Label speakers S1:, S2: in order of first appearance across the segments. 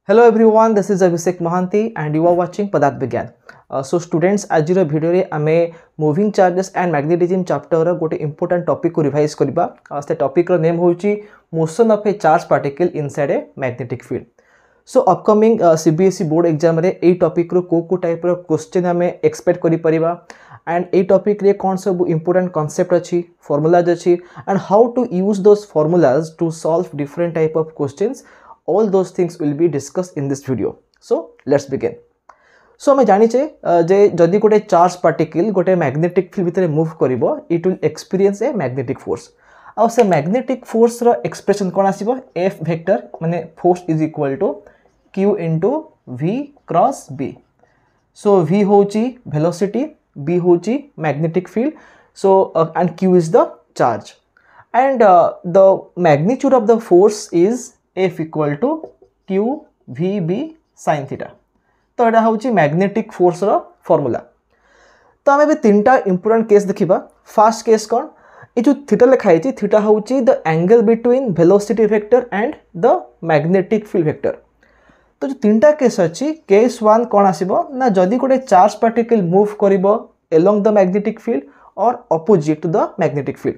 S1: Hello everyone, this is Abhishek Mohanty and you are watching Padarth Vigyan. So students, आज video रे आमे moving charges and magnetism chapter गोटे important topic को revise करबा। से topic रो नेम होची motion of a charge particle inside a magnetic field. So upcoming CBSE board exam रे ए टॉपिक रो को टाइप रो क्वेश्चन आमे एक्सपेक्ट करि परिबा एंड ए टॉपिक रे कौन सब इंपोर्टेंट कांसेप्ट अछि, फार्मूलाज अछि and how to use those formulas to solve different type of questions. All those things will be discussed in this video. So let's begin. So हमें जानिचे जे जदि गोटे चार्ज पार्टिकल गोटे मैग्नेटिक फील्ड भितर move करिवो it will experience a magnetic force. आ से magnetic force रो एक्सप्रेशन कोन आसीबो F वेक्टर माने force is equal to Q into V cross B। So V होची वेलोसिटी, B होची magnetic field, so and Q is the charge and the magnitude of the force is F equal to Q V B sin theta. तो यहाँ हूँ magnetic force रो formula. तो आम तीनटा important case देखा। फास्ट केस कौन, ये जो थीटा लिखाई थीटा हूँ the angle between velocity vector and the magnetic field vector. तो जो तीनटा केस अच्छी, केस वन कौन आसीबो ना जदि गोटे चार्ज पार्टिकल मूव करिवो along the magnetic field or opposite to the magnetic field,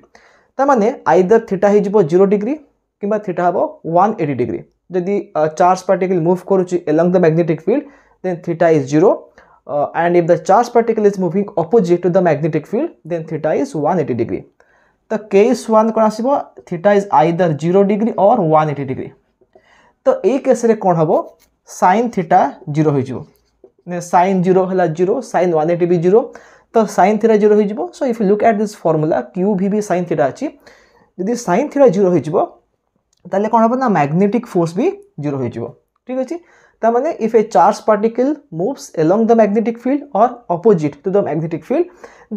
S1: तामाने आइदर थीटा हो 0 डिग्री किंबा थीटा हम 180 डिग्री। जदि चार्ज पार्टिकल मूव करुच्ची along the magnetic field then theta is 0 and if the charge particle is moving opposite to the magnetic field then theta is 180 degree। तो case one कौन आसीबो theta is either 0 degree और 180 degree. तो ए case रे कौन हबो sin theta 0 हो जिवो, sin 0 हला 0, sin 180 भी 0, तो sin थीटा 0 हो जिवो। So if you look at this formula q भी sin थीटा अछि, यदि sin थीटा 0 हो जिवो ताले कौन हम ना मैग्नेटिक फोर्स भी 0 हो जिवो। ठीक अछि, ता माने if a charge particle moves along the magnetic field or opposite to the magnetic field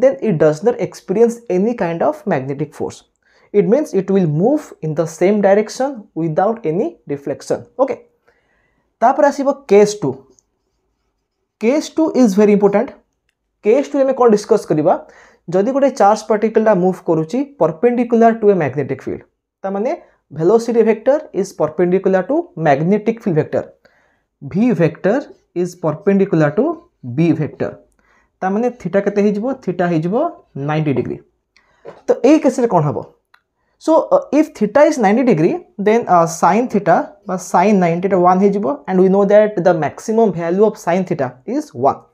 S1: then it does not experience any kind of magnetic force. It means it will move in the same direction without any deflection. Okay, तापर आसीबो case 2। Case 2 is very important. Case 2 में कौन discuss करिबा जदि गोटे charge particle ला move करूची perpendicular to a magnetic field, ता माने velocity vector is perpendicular to magnetic field vector, V vector is perpendicular to B vector, ता माने थीटा केते हिजबो थीटा हिजबो 90 डिग्री। तो ए केस रे कोन हबो, so if theta is 90 degree then sin theta बा sin 90 टा 1 हिजबो and we know that the maximum value of sin theta is 1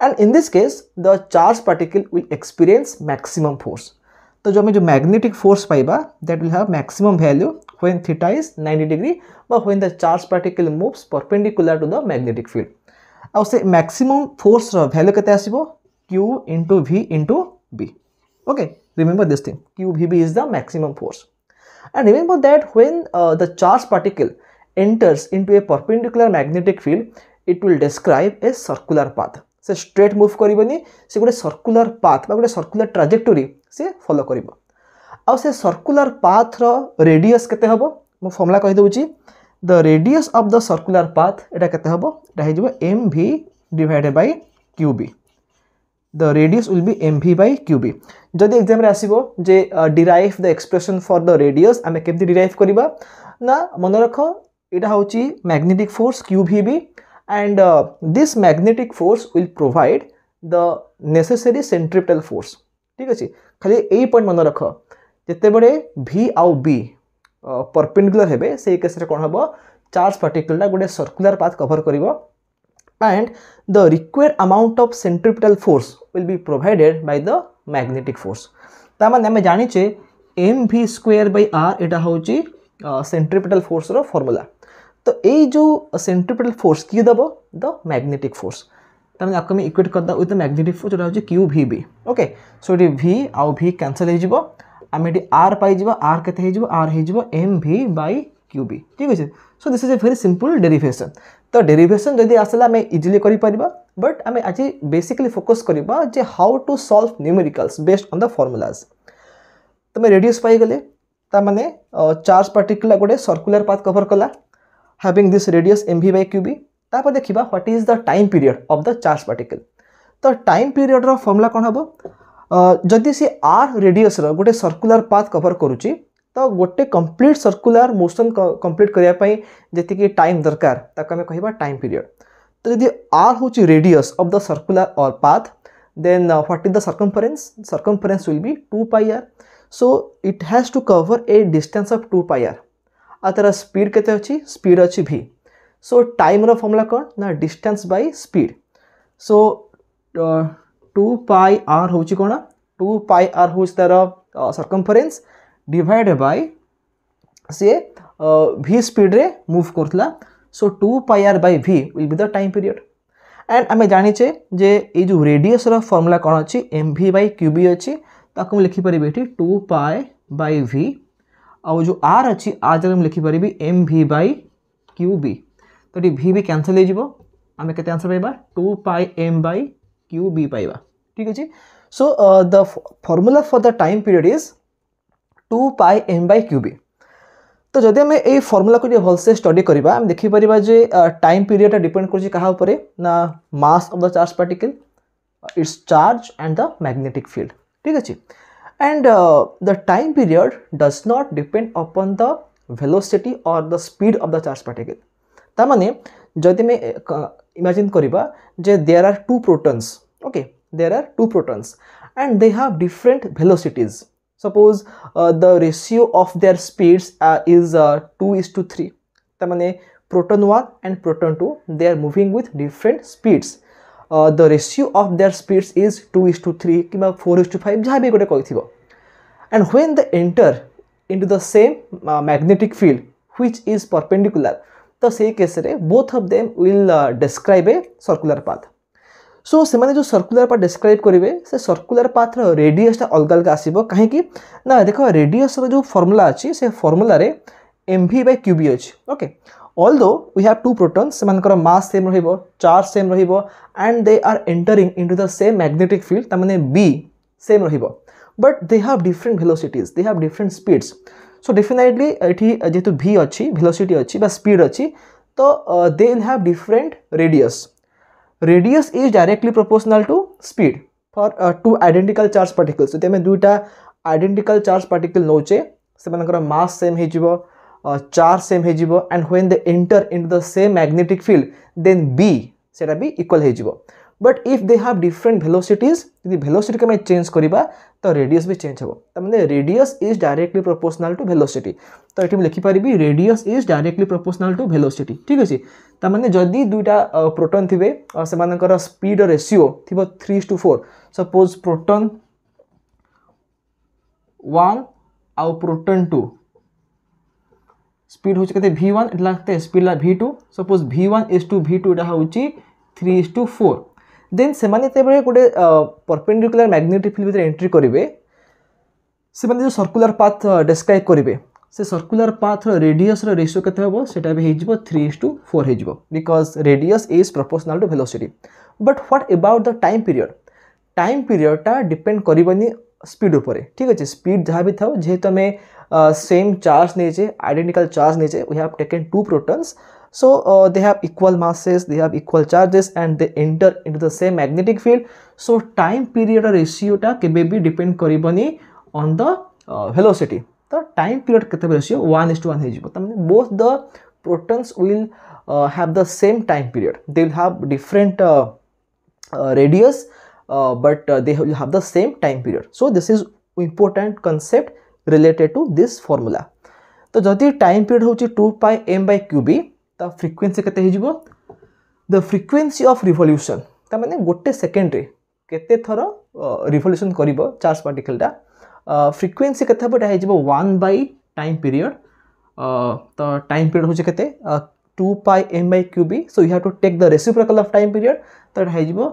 S1: and in this case the charge particle will experience maximum force. तो जो हमें जो magnetic force पाइबा that will have maximum value when theta is 90 degree बा when the charge particle moves perpendicular to the magnetic field. आ से maximum force रो value केते आसीबो Q into V into B। Okay, remember this thing, Q V B is the maximum force and remember that when the charge particle enters into a perpendicular magnetic field it will describe a circular path। से straight move करबनी, से गोटे circular path बा गोटे circular trajectory से follow करिवो। आ से circular path रो radius केते हबो मो फॉर्मूला कहि दोउची, the radius of the circular path एटा केते हबो एटा हे जिवो mv divided by qb। The radius will be mv by qb। जदि एग्जाम रे आसीबो जे derive the expression for the radius आमे केमति डिराइव करिबा ना, मन रखो एटा होची magnetic force qvb and this magnetic force will provide the necessary centripetal force। ठीक अछि, खाली ए पॉइंट मन रख, जते बड़े V आउ B परपेंडिकुलर हेबे से केस रे कोन हबो चार्ज पार्टिकल ला गोटे सर्कुलर पाथ कवर करिवो and the required amount of centripetal force will be provided by the magnetic force। ता माने हम जानि छे mv स्क्वायर बाय r एटा होची सेंट्रिपेटल फोर्स रो फार्मूला। तो ये जो सेंट्रिपेटल फोर्स किए दबो द मैग्नेटिक फोर्स, तने आपको मैं इक्वेट करदा विथ द मैग्नेटिक फोर्स जोटा होची Q V B। ओके, सो ये V आउ V कैंसिल हो जिवो, आमे ये R पाई जिवो, R केते हो जिवो R हो जिवो mv बाय qb। ठीक अछि, so this is a very simple derivation. तो डेरिवेशन जदि आसला मैं इजीली करि परिबा, बट आमे आज बेसिकली फोकस करिबा जे how to solve numericals based on the formulas. तो मैं रेडियस पाई गले, ता माने चार्ज पार्टिकल गोटे सर्कुलर पाथ कवर कला having this radius mv by qb। तापर देखिबा what is the time period of the charge particle. तो टाइम पीरियड रो फार्मूला कोन हबो, जदि से r रेडियस रो गोटे सर्कुलर पाथ कवर करूची तो गोटे कंप्लीट सर्कुलर मोशन कंप्लीट करने पाई जी टाइम दरकार ताको आम कह टाइम पीरियड। तो यदि r हूँ रेडियस ऑफ द सर्कुलर और path then what is the circumference, circumference will be 2 pi r। So it has to cover a distance of 2 pi r। आ तार स्पीड केते अछि, स्पीड अछि v। सो टाइम रो formula कौन ना distance by speed. So 2 pi r होची कोना 2 pi r होची तार सर्कमफरेंस डिवाइडेड बाय से v स्पीड रे move करथला। So 2 pi r by v will be the time period। And आम जाचे जे ये जो रेडियस रो फॉर्मूला कौन अच्छी M V by Q B अच्छी ताको लिखिपारि ये 2 पाए बाय v आउ जो r अच्छी आ जगह मैं लिखिपारि M V by Q B. तो ये v भी कैंसल हो आम के आंसर पाइबा 2 पाए एम बै क्यू बी पाइबा। ठीक अच्छे। So the formula for the time period is 2 पाए एम बै क्यू बी। तो जदि आम ये फॉर्मूला को भलसे स्टडी करबा हम देखि परिबा जे टाइम पीरियड डिपेंड करछि कहा ऊपर ना mass of the charge particle, its charge and the magnetic field. ठीक अछि। And the time period does not depend upon the velocity or the speed of the charge particle. ता माने जदि में इमेजिन करबा जे there are two protons, okay there are two protons and they have different velocities. Suppose the ratio of their speeds is 2:3. that means proton 1 and proton 2 they are moving with different speeds. The ratio of their speeds is 2:3 किंबा 4:5 जहाँ भी गोटे कहिथिबो। And when they enter into the same magnetic field which is perpendicular, तो से case रे both of them will describe a circular path. सो से माने जो सर्कुलर पाथ डिस्क्राइब करेंगे से सर्कुलर पाथ रेडियसटा अलग अलग आसीबो काहेकि ना देखो रेडियस रो जो फॉर्मूला अछि से फॉर्मूला रे mv by qb अछि। Okay although we have two protons से मानकर मास सेम रहिबो, चार्ज सेम रहिबो and they are entering into the same magnetic field ता माने b सेम रहिबो but they have different velocities, they have different speeds. So definitely एठी जेतु v अछि वेलोसिटी अछि बा स्पीड अछि तो they will have different radius. Radius is directly proportional to speed for two identical charge particles। तो हमें दुईटा identical charge particle नौचे से मानकर mass same हे जिवो, charge same हे जिवो and when they enter into the same magnetic field then B सेटा भी equal हे जिवो। But if they have different velocities, यदि velocity को मैं change करिबा तो radius भी change हो। तो माने radius is directly proportional to velocity। तो एठी मैं लिखि परिबी radius is directly proportional to velocity। ठीक अछि। ता माने जदी दुईटा प्रोटॉन थिबे से मानकर स्पीड रेशियो थिबो 3:4। सपोज प्रोटॉन 1 आउ प्रोटॉन 2 स्पीड होछि कते v1 इतला कते स्पीड ला v2। Suppose v1 is to v2 एटा होछि 3:4। देन से माने ते बळे गोटे परपेंडिकुलर मैग्नेटिक फील्ड भीतर एंट्री करिवे से माने जो सर्कुलर पाथ डिस्क्राइब करिवे से सर्कुलर पाथ रेडियस रो रेशियो केते होबो सेटा भी हे जिवो 3:4 हे जिवो because radius is proportional to velocity. But what about the time period? Time period टा डिपेंड करिवनी स्पीड ऊपर। ठीक अछि। स्पीड जहाँ भी थाओ जेहेतु हमें सेम चार्ज नेचे आइडेंटिकल चार्ज नेचे we have taken two protons so they have equal masses, they have equal charges and they enter into the same magnetic field। so time period ratio टा केबे भी डिपेंड करिवनी on the velocity। तो time period केते ratio 1:1 हे जिवो। त माने both the protons will have the same time period, they will have different radius but they will have the same time period। so this is important concept related to this formula। तो जदि time period होची 2 pi m by qb ता frequency केते हे जिवो the frequency of revolution ता माने गोटे second रे केते थर रिवोल्यूशन करिवो चार्ज पार्टिकल टा फ्रीक्वेंसी केते बटा हे जिवो 1 by टाइम पीरियड। तो टाइम पीरियड होची केते 2 pi m by qb। So you have to take the reciprocal of time period तो हे जिवो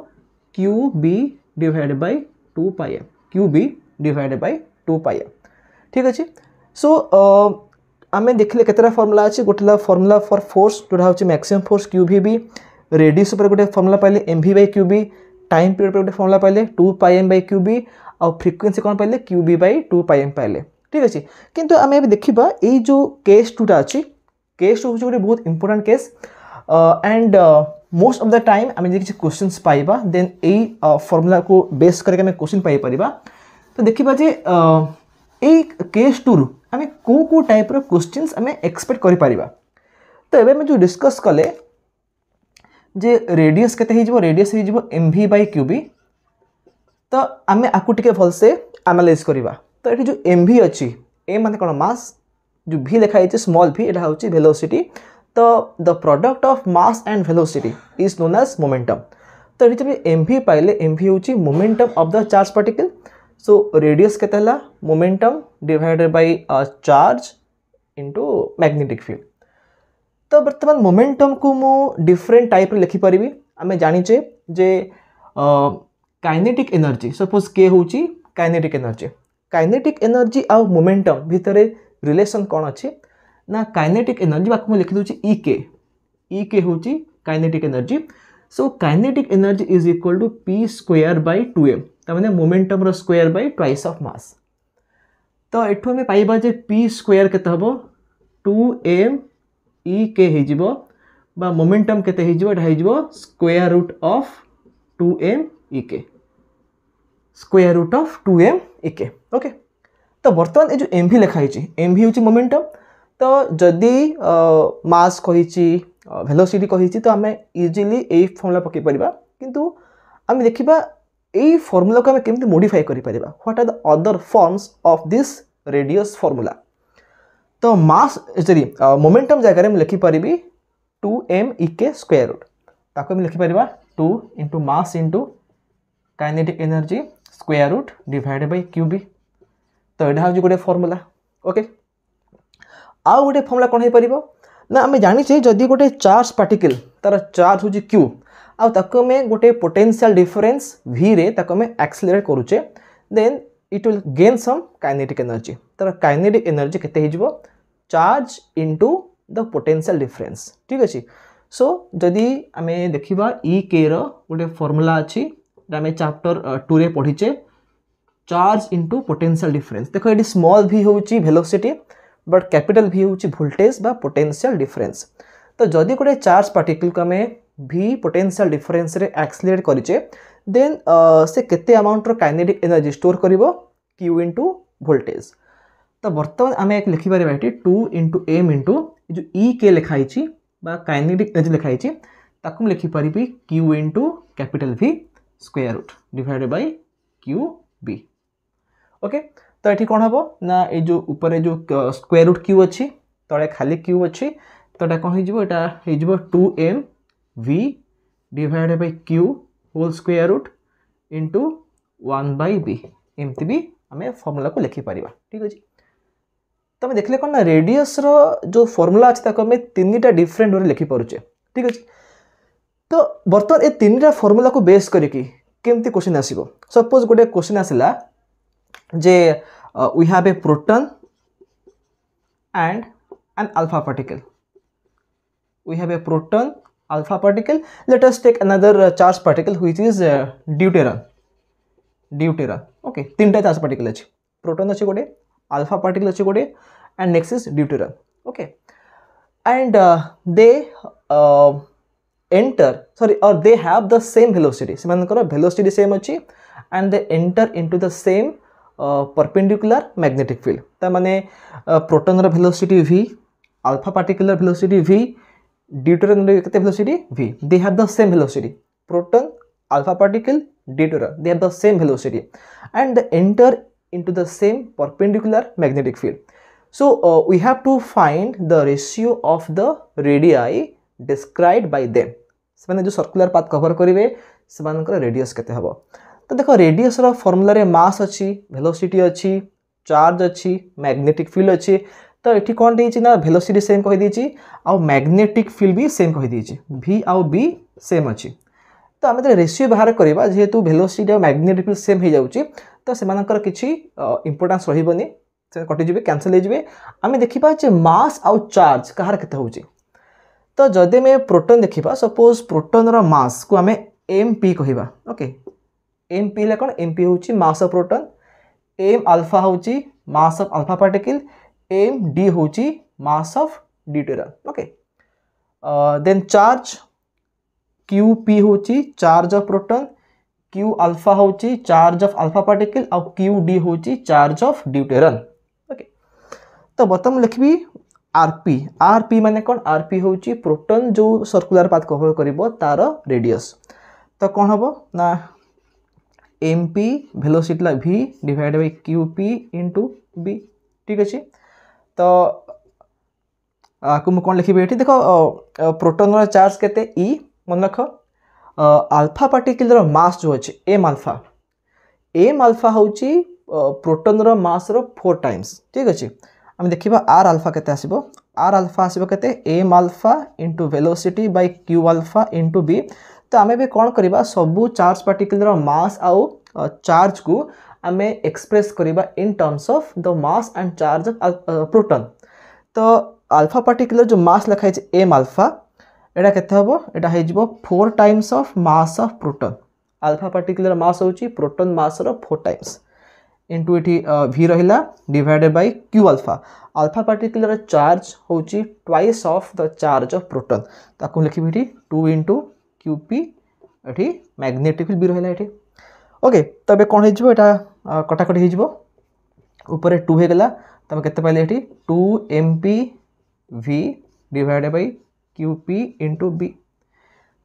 S1: qb divided by 2 pi m, qb divided by 2 pi m। ठीक अछि। सो आमे देखले केतरा फार्मूला अछि गोटला फार्मूला फॉर फोर्स जोटा होछि मैक्सिमम फोर्स qvb, रेडियस ऊपर गोटे फार्मूला पाइले mv by qb, time period पर गोटे फार्मूला पाइले 2 pi m by qb और फ्रीक्वेंसी कोन पाइले qb by 2 pi m पाइले। ठीक अछि। किंतु आमे अब देखिबा ए जो केस 2 टा अछि केस 2 होछि गोटे बहुत important case and most of the time आमे जे किछ क्वेश्चंस पाइबा देन ए फार्मूला को बेस करके आमे क्वेश्चन पाइ परिबा। तो देखिबा जे एक केस टू आम को टाइप क्वेश्चंस आम एक्सपेक्ट करि परिबा। तो एबे मैं जो डिस्कस कले जे रेडियस केते हो रेडियस हो mv बाय क्यूबी। तो आम आपको टिके भलसे एनालाइज करवा। तो ये जो mv अच्छी एम माने कौन मास जो v लिखाई स्मॉल v यहाँ हूँ वेलोसिटी। तो the product of mass and velocity is known as momentum. तो ये जब mv पाइले mv हूँ momentum of the charge particle. So radius केते momentum divided by charge into magnetic field. तो बर्तमान मोमेंटम को मु डिफरेंट टाइप रे लिखि परिबी। आमे जानिचे जे काइनेटिक एनर्जी सपोज के होची काइनेटिक एनर्जी आ मोमेंटम भितरे रिलेशन कौन अच्छी ना काइनेटिक एनर्जी बाकी मुझे लिखि दूची ई के होची kinetic energy. So kinetic energy is equal to P square by 2m तमाने मोमेंटम रो square by twice of mass. तो एठो में पाइबा जे पी स्क्वायर केते हबो 2m ई के हिजिबो बा मोमेंटम केते हिजिबो एटा हिजिबो स्क्वायर रूट ऑफ 2m ई के स्क्वायर रूट ऑफ 2m ई के। ओके तो बर्तमान ये जो mv लिखाई mv हूँ मोमेंटम। तो जदि मास कही वेलोसिटी कही तो आम इजिली यही फॉर्मूला पकई पारिबा। किंतु आम देखिबा यही फॉर्मूला को आम केमती मॉडिफाई करि परिबा। What are the other forms of this radius formula. तो मास सॉरी मोमेंटम जगह में लिखि पारिबी 2m ई के स्क्वायर रूट ताको हम लिखि पारिबा 2 into mass into kinetic energy square root divided by q b. तो यहाँ हूँ गोटे फॉर्मूला। ओके आउ गोटे फॉर्मूला कौन हो पारिबो ना आम जानिछे जदि गोटे चार्ज पार्टिकल तार चार्ज हूँ क्यू आउ ताको में गोटे पोटेंशियल डिफरेंस v रे ताको में एक्सेलरेट करूचे then it will gain some kinetic energy. तार काइनेटिक एनर्जी केते हिजबो charge into the potential difference. ठीक अछि। सो जदि आमे देखिबा ई के रो गोटे फॉर्मूला अछि आमे चैप्टर 2 रे पढिचे चार्ज इंटू पोटेंशियल डिफरेंस। देखो ये स्मॉल v हूँ वेलोसिटी बट कैपिटल v हूँ वोल्टेज बा पोटेंशियल डिफरेंस। तो जदि गोटे चार्ज पार्टिकल को आम v पोटेंशियल डिफरेंस रे एक्सेलरेट करिचे देन से केते अमाउंट रो काइनेटिक एनर्जी स्टोर करिवो q इंटू वोल्टेज। तो बर्तमान आम एक लिखि पारिबा एटी 2 इंटू m इंटू जो e के लिखाई बा काइनेटिक एनर्जी लिखाई ताकू लिखि पारिबी q into capital v square root divided by q b. Okay तो ये कौन हम ना ये जो ऊपर जो स्क्वायर रूट क्यू अच्छी तले खाली क्यू अच्छी तो ये कौन हो 2m v divided by q whole square root into 1/b एमती भी आम फॉर्मूला को लिखि पारिबा। ठीक अछि। तो आम देखले कौन ना रेडियस रो जो फॉर्मूला अच्छे ताको आम तीनटा डिफरेंट वे लिखि पारुचे। ठीक अछि। तो बर्तमान ये तीनटा फॉर्मूला को बेस करके केमती क्वेश्चन आसीबो। सपोज गोटे क्वेश्चन आसिला जे we have a proton and an alpha particle. We have a proton alpha particle. Let us take another charged particle which is deuteron. Okay, तीनटा charged particle अछि proton अछि गोटे alpha particle अछि गोटे and next is deuteron. Okay, and they they have the same velocity. सेमानकर velocity same अछि and they enter into the same perpendicular magnetic field. ता माने प्रोटॉन रो velocity v alpha particle velocity v deuteron रो केते velocity v they have the same velocity proton alpha particle deuteron they have the same velocity and they enter into the same perpendicular magnetic field. So we have to find the ratio of the radii described by them. से जो circular path cover करेंगे से radius केते हबो। तो देखो radius रो formula रे मास अच्छी वेलोसिटी अच्छी चार्ज अच्छी मैग्नेटिक फील्ड अच्छी। तो ये कौन देछि ना वेलोसिटी सेम कहि देछि आ मैग्नेटिक फील्ड भी सेम कहि देछि v आ b सेम अच्छी। तो आम रेशियो बाहर करवा जेहेतु वेलोसिटी और मैग्नेटिक फील्ड सेम हो जाउछि तो सेमानकर किछि इंपोर्टेंस रहिबनी से कटि जिवे कैंसिल हो जिवे। आम देखिबा जे मास आ चार्ज कहार केते होउछि। तो जदि में प्रोटॉन देखिबा सपोज प्रोटॉन रो मास को आम mp कहिबा। ओके mp ले कोन mp होउछि mass of proton m alpha होउछि mass of alpha particle md होउछि mass of deuteron. Okay then charge qp होउछि charge of proton Q alpha होची चार्ज ऑफ अल्फा पार्टिकल और क्यू डी होची charge of deuteron. Okay तो बर्तमान लिखबी RP. RP माने कौन? आरपी होची प्रोटॉन जो सर्कुलर पाथ कवर करिवो तार रेडियस। तो कौन हबो ना एमपी वेलोसिटी ला v divide by q p into b. ठीक अछि तो आपको कौन लिखी ये देख प्रोटॉन चार्ज केते ई मन रख अल्फा पार्टिकल मास जो अच्छे एम अल्फा हूँ प्रोटॉन मास रो 4 टाइम्स। ठीक अच्छे आम देखा आर अल्फा केते आसीबो आर अल्फा आसीबो केते m alpha into velocity by Q alpha into B. तो आम भी कौन करवा सबू चार्ज पार्टिकल मास आउ चार्ज को आम एक्सप्रेस करवा in terms of the mass and charge of proton. तो अल्फा पार्टिकल जो मास लिखाई एम अल्फा एटा केते हबो एटा हे जिवो 4 times of mass of proton. Alpha particle mass होची प्रोटॉन मास रो 4 टाइम्स इंटू एटी v रहिला divided by Q alpha. Alpha particle charge होची twice of the charge of proton. ताकू लिखिबी एटी 2 इंटू क्यूपी एटी मैग्नेटिक फील्ड भी रहिला एटी। ओके तबे कोन हे जिवो एटा कटाकटी हे जिवो ऊपर 2 हे गेला तमे केते पाइले एटी 2 mp v divided by q p into b.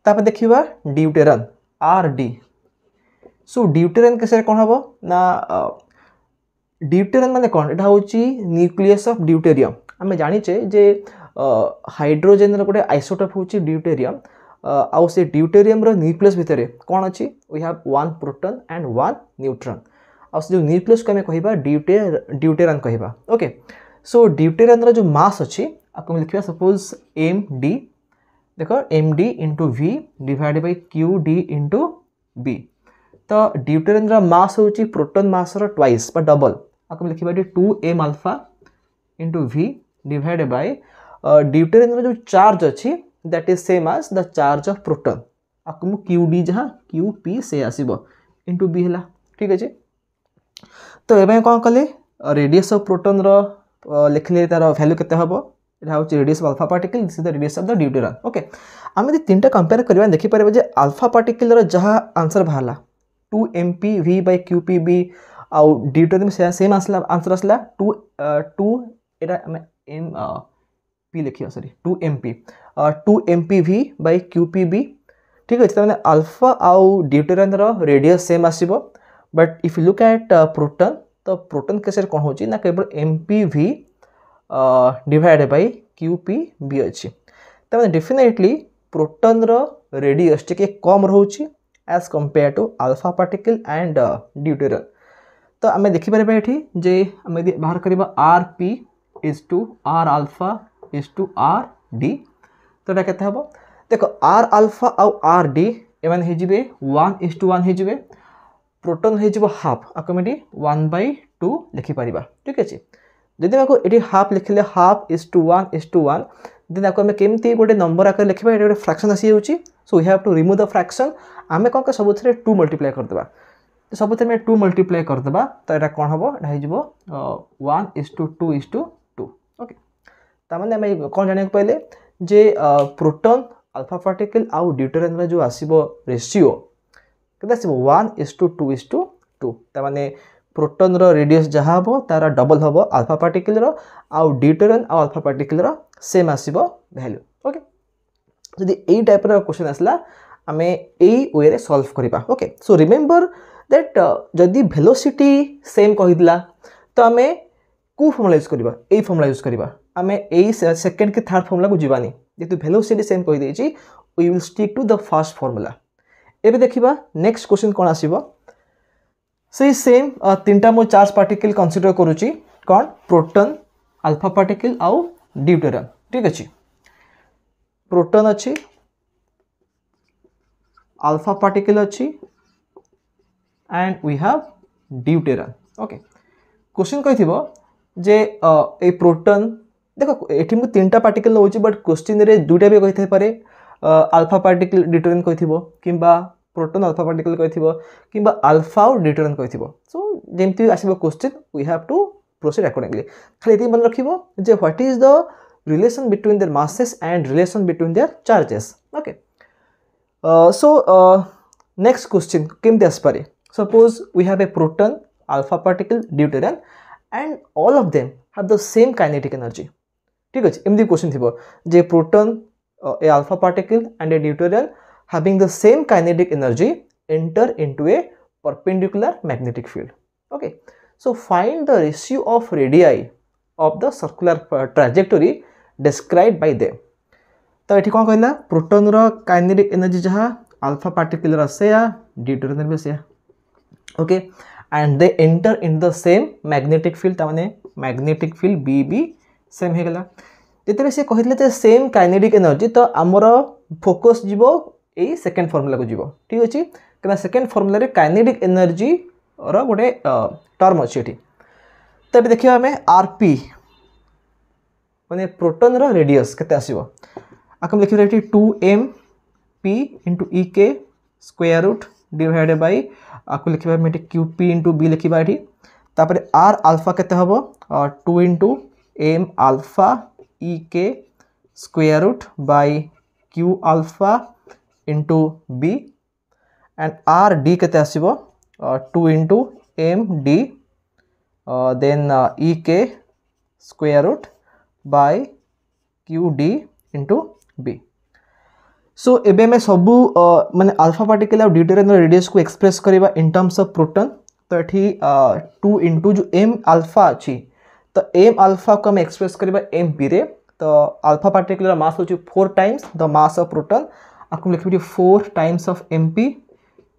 S1: तापर देखिबा ड्यूटेरन आर डी। सो ड्यूटेरन केसे कौन हम ना ड्यूटेरन माने कौन एटा होची न्यूक्लियस ऑफ ड्यूटेरियम। आम जानिचे जे हाइड्रोजन रो गोटे आइसोटोप होची ड्यूटेरियम आउ से ड्यूटेरियम रो न्यूक्लियस भितरे कौन अछि we have 1 proton and 1 neutron आउ से जो न्यूक्लियस को हमें कहिबा ड्यूटेरन कहिबा। ओके सो ड्यूटेरन रो जो मास अछि आपको लिखिबा सपोज एम डी देखो M D into V divide by Q D into B. तो ड्यूटेरन रो मास होची प्रोटॉन मास रो ट्वाइस पर डबल आपको लिखिबा 2 M alpha into V divide by deuteron रो जो चार्ज अछि that is same as the charge of proton. आपको क्यू डी जहाँ क्यू पी से आसीबो इंटू बी हला। ठीक अछि तो एबे कोन कले रेडियस ऑफ प्रोटॉन रो लिखले तार वैल्यू केते हबो एटा होची radius of alpha particle this is the radius of the deuteron. Okay आम यदि तीनटा कंपेयर करबा देखि परबे जे अल्फा पार्टिकल रो जहाँ answer बाहरला 2 mp v by qp b आउ ड्यूटेरन से सेम आसला आंसर आसला 2 एटा m p लिखियो sorry 2 mp 2 mp v by qp b। ठीक अछि तने अल्फा आउ ड्यूटेरन रो रेडियस सेम आसीबो but if you look at proton तो प्रोटॉन केसे कोन होची ना केवल mp v divide by Q P B अच्छी। तमें डेफिनेटली प्रोटॉन रो रेडियस टिके कम रहउची as compare to alpha particle and deuteron. तो आम देखिपर ये जे आम बाहर करवा R P is to R alpha is to R D. तो ये केते हबो देखो आर अल्फा आउ आर डी एमान हे जिवे 1:1 हे जिवे प्रोटॉन हे जिवो हाफ आकम 1/2 लिखि परिबा। ठीक अछि जदि आपको ये हाफ लिखले हाफ इज टू 1:1 देन आपको हमें केमती गोटे नंबर आकर लिखा ये गोटे फ्रैक्शन आसी जाउची। So we have to remove the fraction आमे कोन के सबुथरे 2 मल्टीप्लाई कर देबा तो सबुथरे में 2 मल्टीप्लाई कर देबा तो एटा कोन हबो एटा हे जिवो 1:2:2। ओके ता माने हम कोन जाने को पहले जे प्रोटॉन अल्फा पार्टिकल आउ ड्यूटेरन रे जो आसीबो रेशियो केते आसीबो 1:2:2 ता माने प्रोटॉन रो रेडियस जहाँ हम तार डबल हम अल्फा पार्टिकल रो आउ ड्यूटेरन आउ अल्फा पार्टिकल रो सेम आसीबो वैल्यू। ओके जदि एई टाइप रो क्वेश्चन आसला आमे एई वे रे सॉल्व करबा। ओके सो रिमेंबर दैट जदि वेलोसिटी सेम कहि दिला तो आमे को फॉर्मूला यूज करबा एई फॉर्मूला यूज करबा आमे एई सेकंड के थर्ड फॉर्मूला को जीवानी जेतु वेलोसिटी सेम कहि देछि we will stick to the first formula. एबे देखिबा नेक्स्ट क्वेश्चन कोन आसीबो से सेम तीनटा मो चार्ज पार्टिकल कंसीडर करूची कौन प्रोटॉन अल्फा पार्टिकल आउ ड्यूटेरन। ठीक अछि प्रोटॉन अछि अल्फा पार्टिकल अछि and we have deuteron. Okay question कहिथिबो जे ए प्रोटॉन देखो एठी मु तीनटा पार्टिकल होची बट क्वेश्चन रे दुटा भी कहिथे पारे अल्फा पार्टिकल ड्यूटेरन कहिथिबो किंबा प्रोटॉन अल्फा पार्टिकल कहिथिबो किंबा अल्फा और ड्यूटेरन कहिथिबो। सो जेमति आसीबो question we have to proceed accordingly खाली एति मन रखिबो जे what is the relation between their masses and relation between their charges. Okay so next question केमती आसपे suppose we have a proton alpha particle deuteron and all of them have the same kinetic energy ठीक अच्छे एमती क्वेश्चन थी जे proton a alpha particle and a deuteron having the same kinetic energy enter into a perpendicular magnetic field okay so find the ratio of radii of the circular trajectory describe by them तो ये कौन कहला proton रो kinetic energy जहाँ alpha particle से deuteron भी से okay and they enter in the same magnetic field ताने मैग्नेटिक फील्ड बी भी सेम हो गला जिते से कहते सेम काइनेटिक एनर्जी तो आमर फोकस जीवो ए सेकेंड फॉर्मूला को जीवो ठीक अच्छे क्या सेकेंड फॉर्मूला रे काइनेटिक एनर्जी रो गोटे टर्म अच्छे ये तो ये देखिए आम आरपी माने प्रोटॉन रो रेडियस केते आसीबो आकम लिखिबा एठी 2m p into ek square root divided by आपको लिखिबा में qp into b लिखिबा एठी तापर r अल्फा केते हबो 2 into m alpha ek square root by q alpha into b and r d केते आसीबो 2 into m d then ek square root by q d into b so एबे में सबू माने अल्फा पार्टिकल और ड्यूटेरियन radius को एक्सप्रेस करबा in terms of proton तो एठी 2 इनटू जो m अल्फा अछि तो m अल्फा को हम एक्सप्रेस करबा m p रे तो अल्फा पार्टिकल मास होची 4 times the mass of proton आपको लिखबी 4 times of mp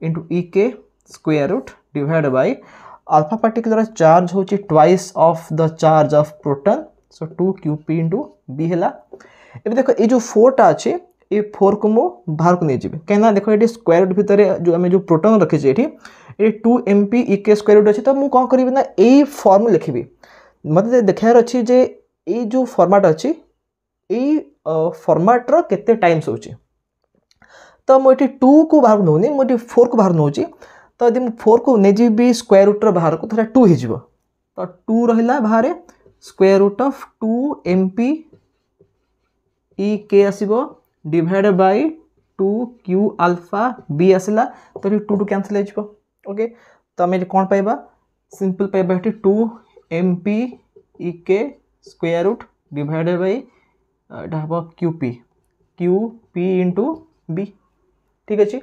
S1: into ek square root divided by alpha particle charge होची twice of the charge of proton so 2 qp into b हैला एबे देखो ए जो 4 टा अछि ये 4 को मो बाहर को नहीं जीवे कहना देखो ये स्क्वायर रूट भितर जो आम जो प्रोटॉन रखी ये 2mp ek स्क्वायर रूट अच्छी तो मुझे कौन करी ना यही फॉर्म लिखी मत देखार अच्छी जे ये जो फॉर्मेट अच्छी यही फॉर्मेट्र केते टाइम्स हो तो मुझे 2 को बाहर नौनी मुझे 4 को बाहर नौ तो यदि 4 को नहीं जी स्क्वायर रूट बाहर को तो 2 हो तो 2 रहा बाहर square root of 2mp ek आसीबो divided by 2q alpha b आसला तो 2 टू कैंसिल हो ओके तो आम कौन पाइबा सिंपल पाइबा 2mp ek square root divided by एटा हबो qp इनटू b ठीक अच्छे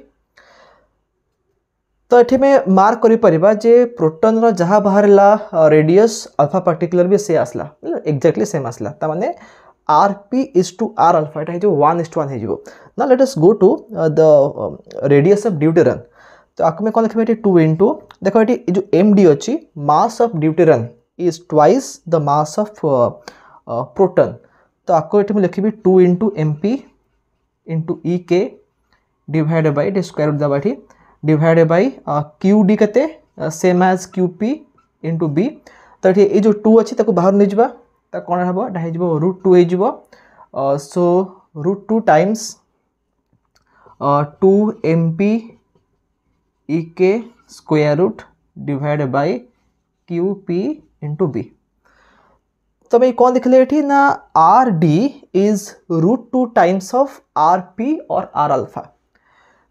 S1: तो ये में मार्क करि परिबा जे प्रोटॉन रो जहा बाहरला रेडियस अल्फा पार्टिकुलर भी से आसला एक्जेक्टली सेम आसला ता माने rp is to r alpha এটা जो 1:1 है जो now let us go to the radius of deuterium तो आक में कौन लिखबे 2 into देखो ये जो md अछि mass of deuterium is twice the mass of proton तो आको ये में लिखबी 2 into mp into ek divided by the square root दबाठी divided by qd कते same as qp into b तो ये जो 2 अछि ताको बाहर नै जिबा ता कौन हम √2 हो so √2 times 2mp ek square root divided by qp into b तो मैं कौन लिख ले ना rd is √2 times of rp और r अल्फा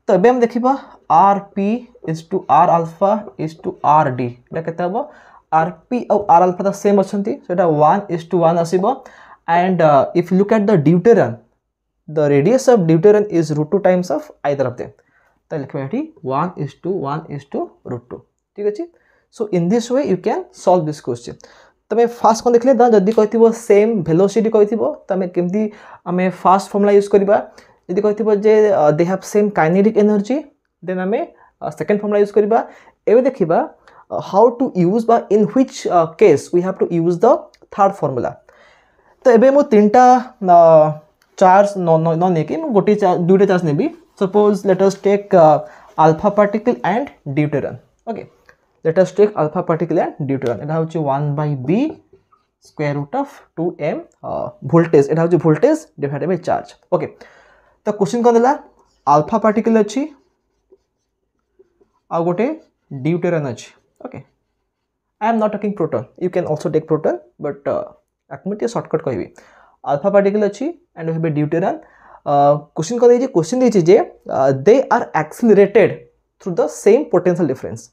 S1: तो अब हम देखिबा rp is two r alpha is two rd एटा केते हबो rp और r alpha the same अच्छी so 1:1 आसीबो and if you look at the deuterium the radius of deuterium is √2 times of either of them तो लिखबा एठी 1:1:√2 ठीक अछि so in this way you can solve this question तमे fast कोन देखले दा जदी कहतिबो सेम वेलोसिटी कहतिबो तमे केमती हमें फास्ट फार्मूला यूज करबा जदी कहतिबो जे they have same kinetic energy then हमें सेकंड फार्मूला यूज करबा एबे देखिबा how to use but in which case we have to use the third formula तो एबे मो तीनटा चार्ज न नेके मो गोटी दुटा चार्ज नेबी suppose let us take alpha particle and deuterium okay let us take alpha particle and deuterium एटा होची 1/b square root of 2m voltage एटा होची voltage divided by charge okay तो क्वेश्चन कोन देला अल्फा पार्टिकल अछि आ गोटे deuterium अछि okay I am not taking proton you can also take proton but akmiti shortcut कहबी alpha particle अछि and we have a deuterium question को दे जे question they J they are accelerated through the same potential difference.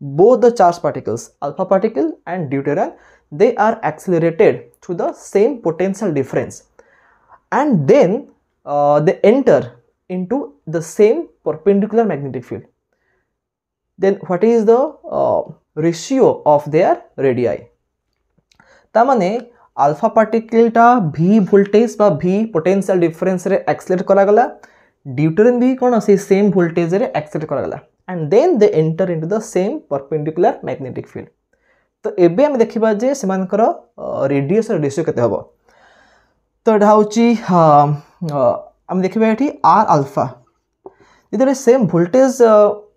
S1: Both the charged particles, alpha particle and deuterium, they are accelerated through the same potential difference, and then they enter into the same perpendicular magnetic field. Then what is the ratio of their radii? तामाने alpha particle टा v voltage बा v potential difference रे accelerate करा गला, deuterium भी कौन से same voltage रे accelerate करा गला, and then they enter into the same perpendicular magnetic field. तो एबे हम देखिबा जे सेमानकर रेडियस रेशियो केते हबो. तो एटा होची हम देखिबा एठी r alpha इधर सेम वोल्टेज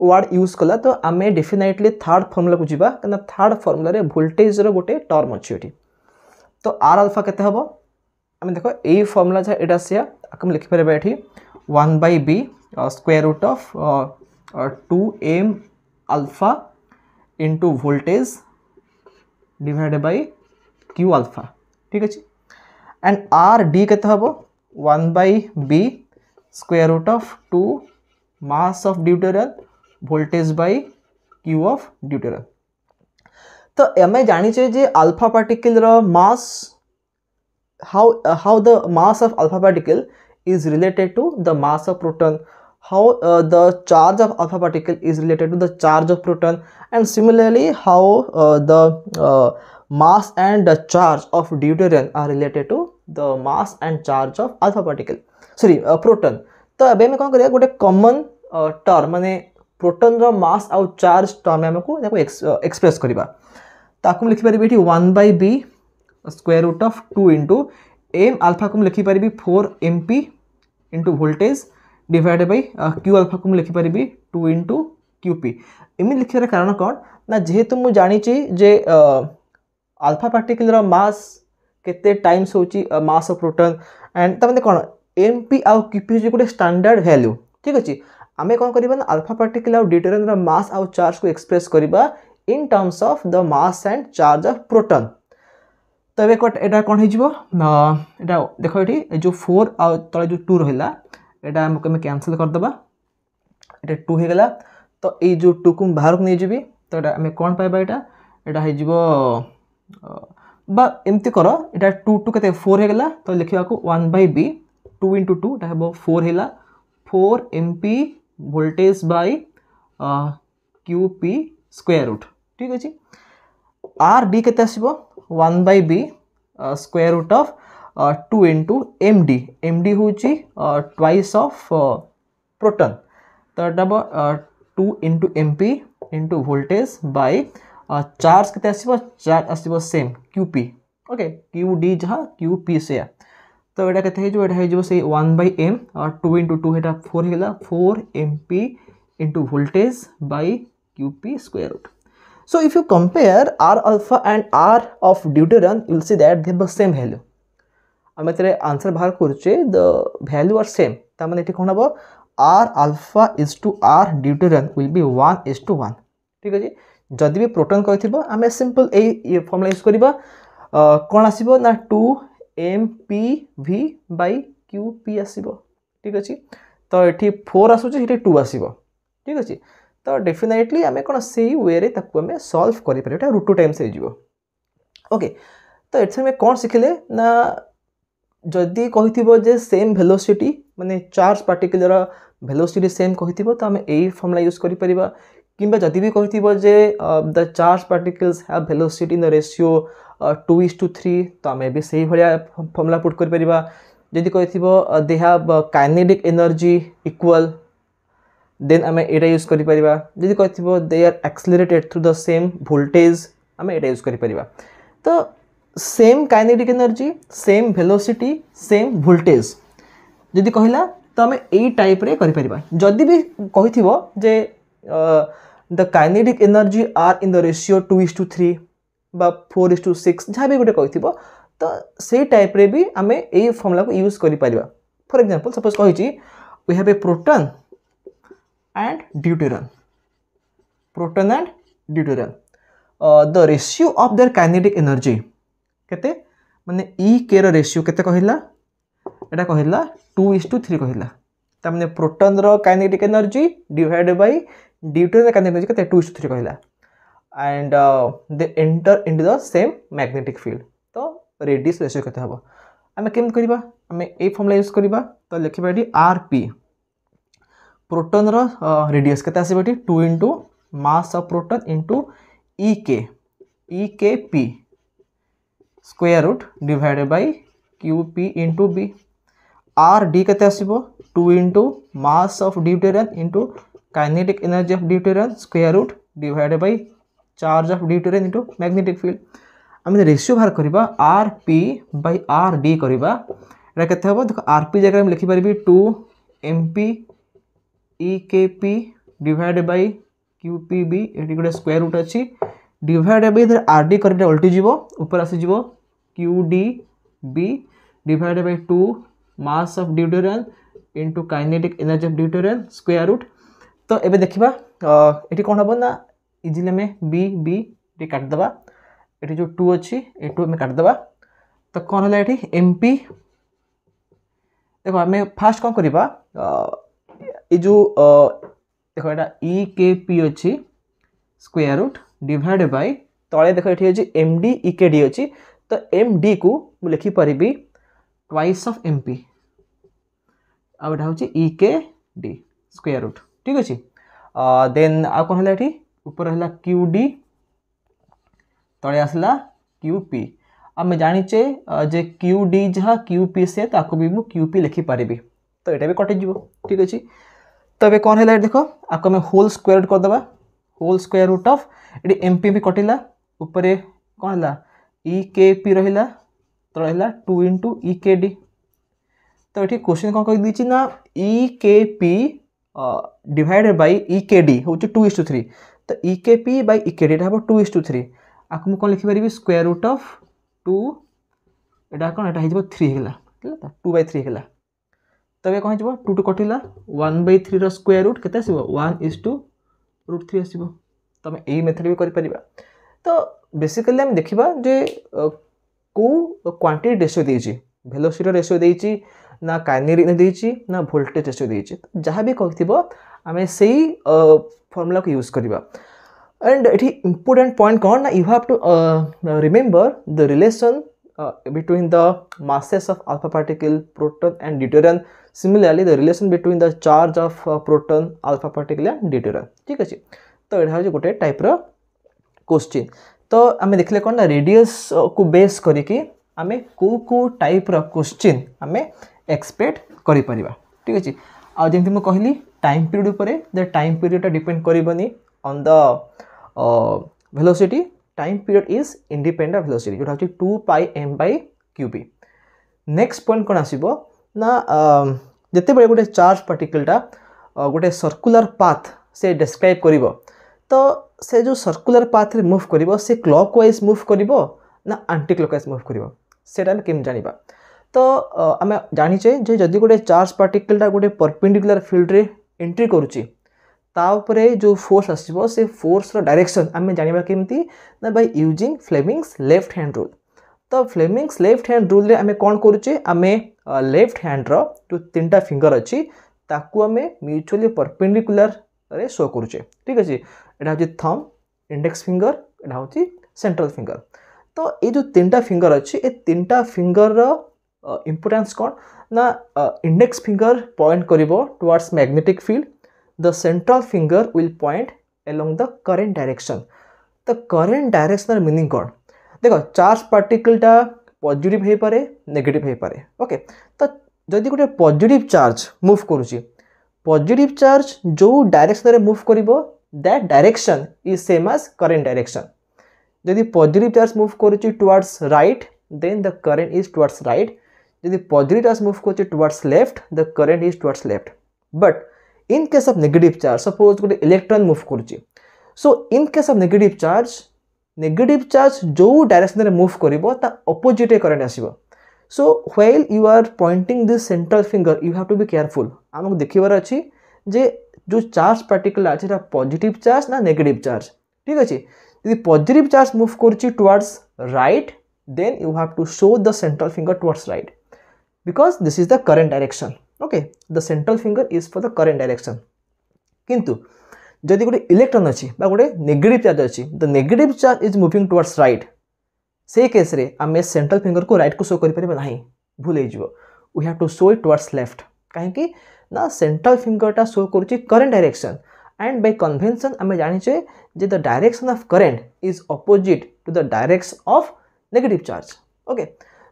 S1: वर्ड यूज कला. तो आम डेफिनेटली थर्ड फॉर्मूला को जीवा कना थर्ड फॉर्मूला रे वोल्टेज रो गोटे टर्म अछि एठी. तो r alpha केते हबो हम देखो ए फॉर्मूला छ एटा से हम लिखि परबा एठी 1/b square root of 2m alpha into voltage divided by q alpha. ठीक अछि. एंड r d केते हबो 1/b square root of 2 mass of deuterium voltage by q of deuterium. तो हमें जानी चाहिए जे alpha particle row mass, how the mass of alpha particle is related to the mass of proton, how the charge of alpha particle is related to the charge of proton, and similarly how the mass and the charge of deuterium are related to the mass and charge of alpha particle, sorry proton. तो अबे में कौन करिया गोटे common term माने proton रो मास आउ charge term में हमको देखो एक्सप्रेस करबा. ताकू लिखि परबी एठी 1/b square root of 2 into m alpha को लिखि परबी 4mp into voltage divided by q alpha को लिखि परबी 2 इनटू qp. इमे लिखिरा कारण कोन ना जेहेतु मु जानि छी जे अल्फा पार्टिकल रो मास केते टाइम्स होची मास ऑफ प्रोटॉन, एंड तमने कोन mp आउ qp जे गोटे स्टैंडर्ड वैल्यू. ठीक अछि. आमे कोन करबा ना अल्फा पार्टिकल आउ deuterium रो मास आउ चार्ज को एक्सप्रेस करबा in terms of the mass and charge of proton. तबे कोट एटा कोन हे जिवो ना एटा देखो एठी जो 4 आउ तळे जो 2 रहला एटा हमको में कैंसिल कर दबा, एटा 2 हे गेला. तो ए जो 2 को बाहर को नै जिबी. तो एटा हमें कोन पाइबा एटा हे जिवो बा एम्ति करो एटा 2 2 कते 4 हे गेला. तो लिखिबा को 1/b 2 into 2 ता हेबो 4 हेला 4 mp voltage by qp square root. ठीक अछि. r d केते आसीबो 1/b square root of 2 into md. md होची ट्वाइस ऑफ प्रोटॉन. तो डबो 2 into mp into voltage by charge केते आसीबो, चार्ज आसीबो सेम qp. ओके qd जहा qp से. तो एटा केते हे जो एटा हे जो से 1/m और 2 into 2 Heta 4 Hella 4mp into voltage by qp square root. So if you compare r alpha and r of deuterium, you will see that they have the same value. हम एतरे answer बाहर करछे the value are same. ता माने एठी कोन हबो r alpha is to r deuterium will be 1:1. ठीक अछि. जदि भी प्रोटॉन कहथिबो हमें सिंपल ए फॉर्मूला यूज करबा. कोन आसीबो ना 2mpv by qp आसीबो. ठीक अछि. तो एठी 4 आसुची एठी 2 आसीबो. ठीक अछि. तो डेफिनेटली हमें कोन सेही वे रे ताकू हमें सॉल्व करि परबे. एटा रूट 2 टाइम से जिवो. ओके. तो एथे में कोन सिखले ना जदि कहिथिबो जे सेम वेलोसिटी माने चार्ज पार्टिकल रा वेलोसिटी सेम कहिथिबो तो हमें एई फॉर्मूला यूज करि परिबा. किंबा जदि भी कहिथिबो जे the charge particles have velocity in the ratio 2:3 तो हमें भी सही भलिया फॉर्मूला पुट कर परिबा. जदि कहिथिबो they have kinetic energy equal then हमें एटा यूज करि परिबा. जदि कहिथिबो they are accelerated through the same voltage हमें एटा यूज करि परिबा. तो same kinetic energy same velocity same voltage जदि कहिला तो हमें एई टाइप रे करि परिबा. जदि भी कहिथिबो जे the kinetic energy are in the ratio 2:3 बा 4:6 जहाँ भी गोटे कहिथिबो तो से टाइप रे भी हमें एई फॉर्मूला को यूज करि परिबा. फॉर एग्जांपल सपोज कहिची we have a proton and deuterium. Proton and deuterium. The ratio of their kinetic energy केते माने e के रो रेशियो केते कहिला एटा कहिला 2:3 कहिला. तमने प्रोटॉन रो kinetic energy divide by deuterium रो काइनेटिक एनर्जी केते 2:3 कहला and they enter into the same magnetic field तो रेडियस रेशियो केते हबो आमे केम करबा आमे ए फॉर्मूला यूज करबा तो लिखिबा एटी rp प्रोटॉन रो रेडियस केते आसीबा एटी 2 into mass of proton into ekp square root divided by qp into b rd केते आसीबो 2 into mass of deuterium into kinetic energy of deuterium square root divided by charge of deuterium into magnetic field आमे ratio बाहर करबा rp by rd करबा एटा केते हबो देखो rp जगह हम लिखि परबी 2 mp ekp divided by qpb एटी गोटे स्क्वायर रूट अछि डिवाइडेड बाय इधर rd करबा उल्टी जीवो ऊपर आसी जीवो qdb divided by 2 mass of deuterium into kinetic energy of deuterium square root तो एबे देखिबा एटी कोन हबो ना इजीली में b टी काट दबा एटी जो 2 अछि ए 2 में काट दबा तो कोन हला एटी mp देखो हमें फास्ट कोन करबा ए जो देखो एटा ekp अछि स्क्वायर रूट डिवाइडेड बाय तळे देखो एठी अछि md ekd अछि तो md को मु लिखि परिबी ट्वाइस ऑफ mp आ एटा होछि ekd स्क्वायर रूट ठीक अछि देन आ कोन हला एठी ऊपर हला qd तळे आसला qp आमे जानिचे जे qd जहा qp से ताको भी मु qp लिखि परिबी तो एटा भी कटि जीवो ठीक अछि तबे कोन हला देखो आको में होल स्क्वायर रूट कर दबा होल स्क्वायर रूट ऑफ एडी mp भी कटिला ऊपर कोन हला ekp रहिला तळेला 2 into ekd तो एठी क्वेश्चन कोन कहि दिछि ना ekp डिवाइडेड बाय ekd होछि 2:3 तो ekp by ekd एटा हबो 2:3 आकु कोन लिखि परिबी स्क्वायर रूट ऑफ 2 एटा कोन एटा हिजबो 3 हेला ठीक 2/3 हेला तबे कोन हिजबो 2 टू कटिला 1/3 रो स्क्वायर रूट केते आसीबो 1:√3 आसीबो तो हम एई मेथड भी करि परिबा तो बेसिकली हम देखिबा जे को क्वांटिटी रेशियो देछि वेलोसिटी रेशियो देछि ना काइनेटिक देछि ना वोल्टेज रेशियो देछि जहां भी कहथिबो हमें सही फार्मूला को यूज करबा and it is important point कौन ना you have to remember the relation between the masses of alpha particle proton and deuterium similarly the relation between the charge of proton alpha particle and deuterium ठीक अछि तो एटा हो गोटे type रो question तो हमें देखले कौन ना रेडियस को बेस करी कि हमें को टाइप रो क्वेश्चन हमें एक्सपेक्ट करि परिबा ठीक अछि आ जेंति म कहली टाइम पीरियड ऊपर द टाइम पीरियड डिपेंड करबनी on the velocity time period is independent velocity जोटा होची 2 pi m by qb next point कोन आसीबो ना जते बळे गोटे चार्ज पार्टिकल टा गोटे सर्कुलर पाथ से डिस्क्राइब करिवो तो से जो सर्कुलर पाथ रे मूव करिवो से क्लॉकवाइज मूव करिवो ना एंटी क्लॉकवाइज मूव करिवो सेटा हम केम जानिबा तो हमें जानि छै जे जदी गोटे चार्ज पार्टिकल टा गोटे परपेंडिकुलर फील्ड रे एंट्री करूची ताऊपर जो फोर्स आसीबो से फोर्स रो डायरेक्शन हमें जानिबा केमती ना by using Fleming's left hand rule तो फ्लेमिंग्स लेफ्ट हैंड रूल रे हमें कोन करूचे हमें लेफ्ट हैंड रो जो तीनटा फिंगर अछि ताकू हमें म्यूचुअली परपेंडिकुलर रे शो करूचे ठीक अछि एटा होची थंब इंडेक्स फिंगर एटा होची सेंट्रल फिंगर तो ए जो तीनटा फिंगर अछि ए तीनटा फिंगर रो इंपोर्टेंस कोन ना इंडेक्स फिंगर पॉइंट करिवो towards magnetic field the central finger will point along the current direction the current directional meaning कौन देखो चार्ज पार्टिकल टा पॉजिटिव हे पारे नेगेटिव हे पारे ओके तो जदी गोटे पॉजिटिव चार्ज मूव करूची पॉजिटिव चार्ज जो डायरेक्शन रे मूव करिवो that direction is same as current direction जदी पॉजिटिव चार्ज मूव करूची towards right then the current is towards right जदी पॉजिटिव चार्ज मूव करूची towards left the current is towards left but in case of negative charge suppose गोटे electron move करूची so in case of negative charge जो direction रे move करिवो ता opposite current आसीबो so while you are pointing this central finger you have to be careful हमको देखिबार अछि जे जो चार्ज पार्टिकल अछि ता पॉजिटिव चार्ज ना नेगेटिव चार्ज ठीक अछि यदि पॉजिटिव चार्ज मूव करूची towards right then you have to show the central finger towards right because this is the current direction okay the central finger is for the current direction किंतु जदि गोटे electron अच्छी गोटे negative charge अच्छी the negative charge is moving towards right से case रे आम central finger को राइट को शो कर भूल हो we have to show it towards left कहीं ना सेंट्रल फिंगरटा शो करुच्ची current direction and by convention आम जाचे जे the direction of current is opposite to the direction of negative charge okay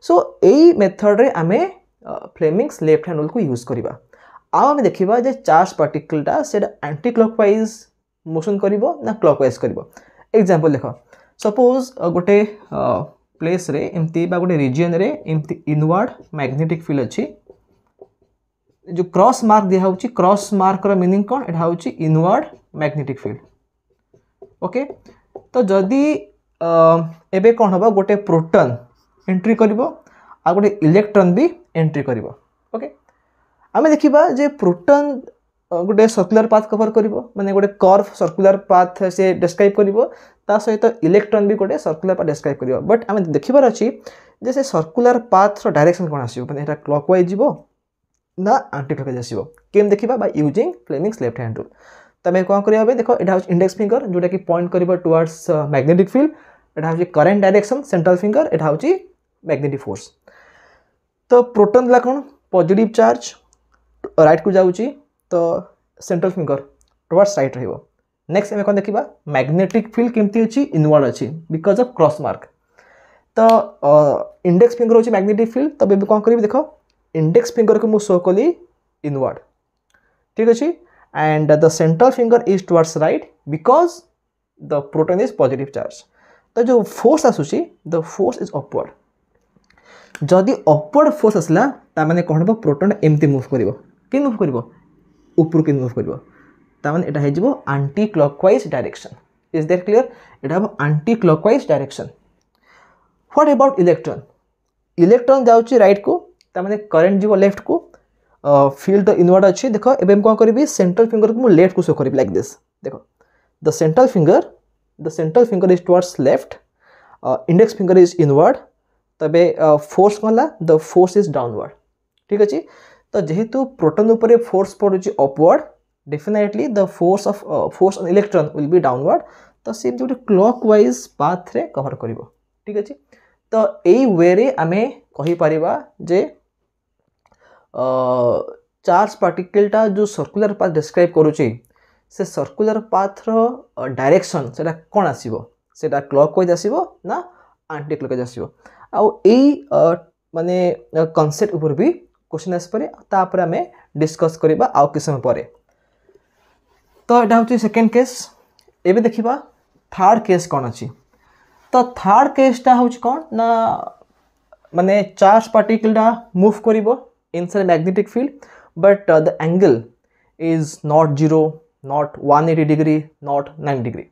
S1: so यही मेथड रे आम फ्लेमिंग्स लेफ्ट हैंड रूल को यूज करवा आम देखा जे चार्ज पार्टिकलटा से एंटी क्लॉकवाइज मोशन करिवो ना क्लॉकवाइज करिवो एग्जांपल देखो सपोज गोटे प्लेस रे एमती बा गोटे रीजन रे एमती इनवर्ड मैग्नेटिक फील्ड अच्छी जो क्रॉस मार्क दिया होची क्रॉस मार्क रो मीनिंग कोन एटा होची इनवर्ड मैग्नेटिक फील्ड ओके तो जदी एबे कोन होबा गोटे प्रोटॉन एंट्री करिवो आ गोटे इलेक्ट्रॉन भी एंट्री करिवो ओके आमे देखिबा जे प्रोटॉन गोटे सर्कुलर पाथ कवर करिवो माने गोटे कर्व सर्कुलर पाथ से डिस्क्राइब करिवो ता सहित इलेक्ट्रॉन भी गोटे सर्कुलर पाथ डिस्क्राइब करिवो बट आमे देखिबार अछि जे से सर्कुलर पाथ रो डायरेक्शन कोन आसीबो माने एटा क्लॉकवाइज जिवो ना एंटी क्लॉकवाइज आसीबो केम देखिबा by using Fleming's left hand rule तमे कोन करिया बे देखो एटा इंडेक्स फिंगर जोटा कि पॉइंट करिवो टुवर्ड्स मैग्नेटिक फील्ड एटा होची करंट डायरेक्शन सेंट्रल फिंगर एटा होची मैग्नेटिक फोर्स तो प्रोटॉन ला कोन पॉजिटिव चार्ज राइट को जाउची तो सेंट्रल फिंगर टुवर्ड्स राइट रहिबो नेक्स्ट हम कोन देखिबा मैग्नेटिक फील्ड केमती अछि इनवर्ड अछि बिकॉज ऑफ क्रॉस मार्क तो इंडेक्स फिंगर होची मैग्नेटिक फील्ड तबे कोन करिबि देखो इंडेक्स फिंगर को मु शो कली इनवर्ड ठीक अछि and the central finger is towards right because the proton is positive charge तो जो फोर्स आसुची द फोर्स इज अपवर्ड जदि अपवर्ड फोर्स आसला ता माने कोन हो प्रोटॉन एमती मूव करिवो कि मूव करिवो ऊपर के मूव करिवो ता माने एटा हेजिवो anti clockwise direction is that clear एटा हो anti clockwise direction what about electron electron जाउची राइट को ता माने करंट जीवो लेफ्ट को फील्ड इनवर्ड अच्छी देखो एबे हम कोन करबी सेंट्रल फिंगर को लेफ्ट को शो करबी लाइक दिस देखो the central finger is towards left index finger is inward तबे फोर्स कोनला द फोर्स इज डाउनवर्ड ठीक अछि तो जेहेतु प्रोटॉन ऊपर फोर्स पड़ुची upward definitely the force on electron will be downward तो से जो क्लॉकवाइज पाथ रे कवर करिवो ठीक अछि तो एई वे रे आमे कहि परिबा जे चार्ज पार्टिकलटा जो सर्कुलर पाथ डिस्क्राइब करूची से सर्कुलर पाथ रो डायरेक्शन सेटा कोन आसीबो सेटा क्लॉकवाइज आसीबो ना एंटी क्लॉकवाइज आसीबो आ एई माने कांसेप्ट ऊपर भी क्वेश्चन आस परे तापर हमें डिस्कस करबा आ किस समय परे तो एटा होची सेकंड केस एबे देखिबा थर्ड केस कोन अछि तो थर्ड केसटा होची कोन ना माने चार्ज पार्टिकलटा मूव करिवो inside magnetic field but the angle is not 0 not 180 degree not 90 degree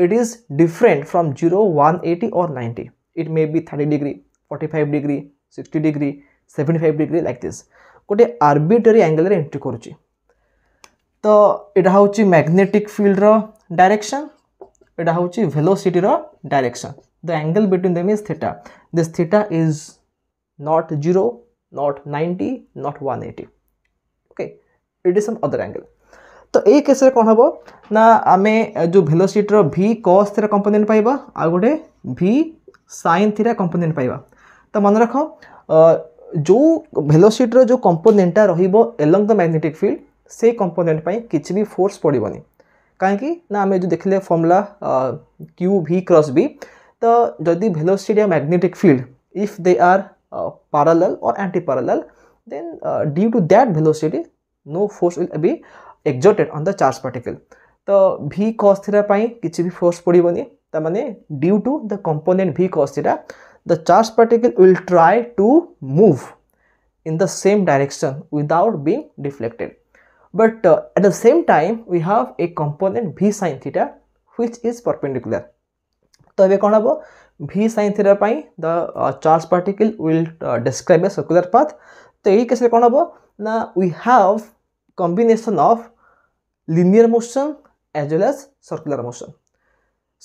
S1: it is different from 0 180 or 90 it may be 30 degree 45 degree 60 degree 75 degree like this गोटे arbitrary angle रे entry करूची तो एटा होची magnetic field रो direction एटा होची velocity row direction the angle between them is theta this theta is not 0 not 90 not 180 okay it is some other angle तो ए case रे कोन हबो ना आमे जो वेलोसिटी रो v cos थीटा कंपोनेंट पाइबा आ गोटे v sin थीटा कंपोनेंट पाइबा तो मन रखो जो वेलोसिटी रो जो कंपोनेंटा रहिबो अलोंग द मैग्नेटिक फील्ड से कंपोनेंट पई किछि भी फोर्स पड़िबोनी काहे कि ना आमे जो देखले formula q v cross b तो जदी वेलोसिटी या magnetic field if they are parallel or anti-parallel then due to that velocity no force will be exerted on the charged particle तो v cos theta पाई किछि भी force पड़िबोनी त माने due to the component v cos theta the charged particle will try to move in the same direction without being deflected but at the same time we have a component v sin theta which is perpendicular तो एबे कोन हबो v sin theta pi the charged particle will describe a circular path तो एई case रे कोन हबो ना we have combination of linear motion as well as circular motion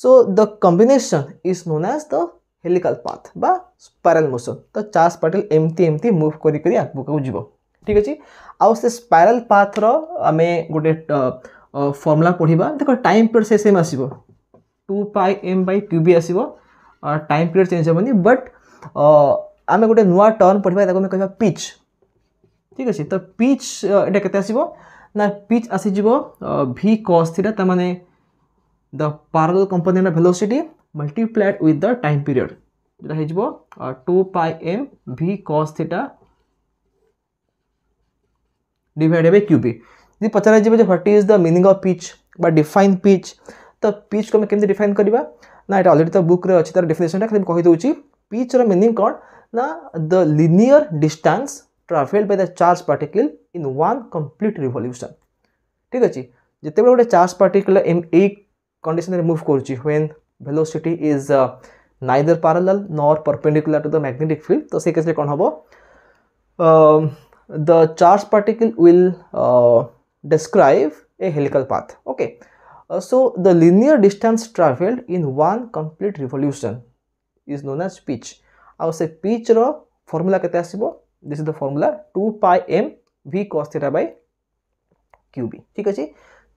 S1: so the combination is known as the helical path बा spiral motion तो charged particle एमती move करी करी आगु को जिवो ठीक अच्छे। आउ से स्पाइराल पाथ रो आमे गोटे फॉर्मूला पढ़िबा। देखो टाइम पीरियड से सेम आसीबो 2 पाई m by qb आसीबो, टाइम पीरियड चेंज हेबनी, बट आमे गोटे नुआ टर्म पढ़िबा, ताको कहबा पिच। ठीक अच्छे। तो पिच एटा केते आसीबो ना, पिच आसी जिवो v cos थीटा, त माने the parallel component of velocity multiplied with the time period, जेटा हे जिवो 2 pi m v cos theta divided by qb। जी पचारा जिवो जे what is the meaning of pitch बा डिफाइन पिच, तो पिच को हम केमते डिफाइन करबा ना, एटा ऑलरेडी तो बुक रे अछि, तार डेफिनेशन खाली कहि दोछि। पिच रो मीनिंग कोन ना, the linear distance travelled by the charge particle in one complete revolution. ठीक अछि। जते गोटे चार्ज पार्टिकल ए कंडीशन रे मूव करछि when velocity is neither parallel nor perpendicular to the magnetic field, तो से केस रे कोन हबो, the charged particle will describe a helical path. Okay, so the linear distance traveled in one complete revolution is known as pitch. Our say pitch ro formula kete asibo, this is the formula 2 pi m v cos theta by qb। ठीक अछि।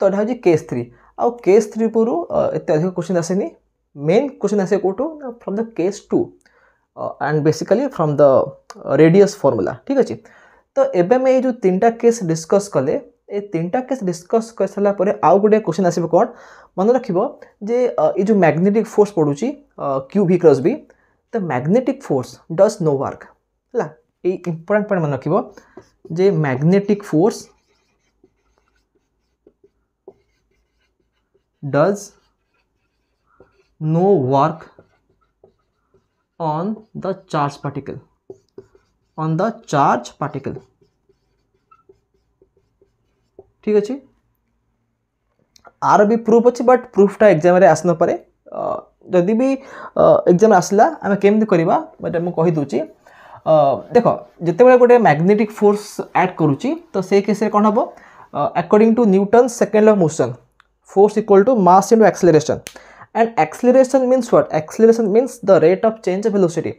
S1: तो एटा होजी case 3। आ case 3 पुरु एते अधिक question आसेनी, main question आसे कोटो from the case 2 and basically from the radius formula. ठीक अछि। तो एबे में जो तीनटा केस डिस्कस कले, ए तीनटा केस डिस्कस कर सला परे आउ गोटे क्वेश्चन आसीबो कोन, मन रखिबो जे ए जो मैग्नेटिक फोर्स पडुची q v cross b, the magnetic force does no work हला। ए इंपोर्टेंट पॉइंट मन रखिबो जे magnetic force does no work on the charge particle, on the charge particle। ठीक अच्छे। आर भी प्रूफ अच्छे, बट प्रूफटा एग्जाम रे आसना परे, जदि भी एग्जाम आसला आमे केमति करबा बट हम कहि दोची। देखो जते बेले गोटे मैग्नेटिक फोर्स ऐड करूची, तो से केस रे कोन हबो, according to Newton second law of motion, force equal to mass into acceleration, and acceleration means what, acceleration means the rate of change of velocity.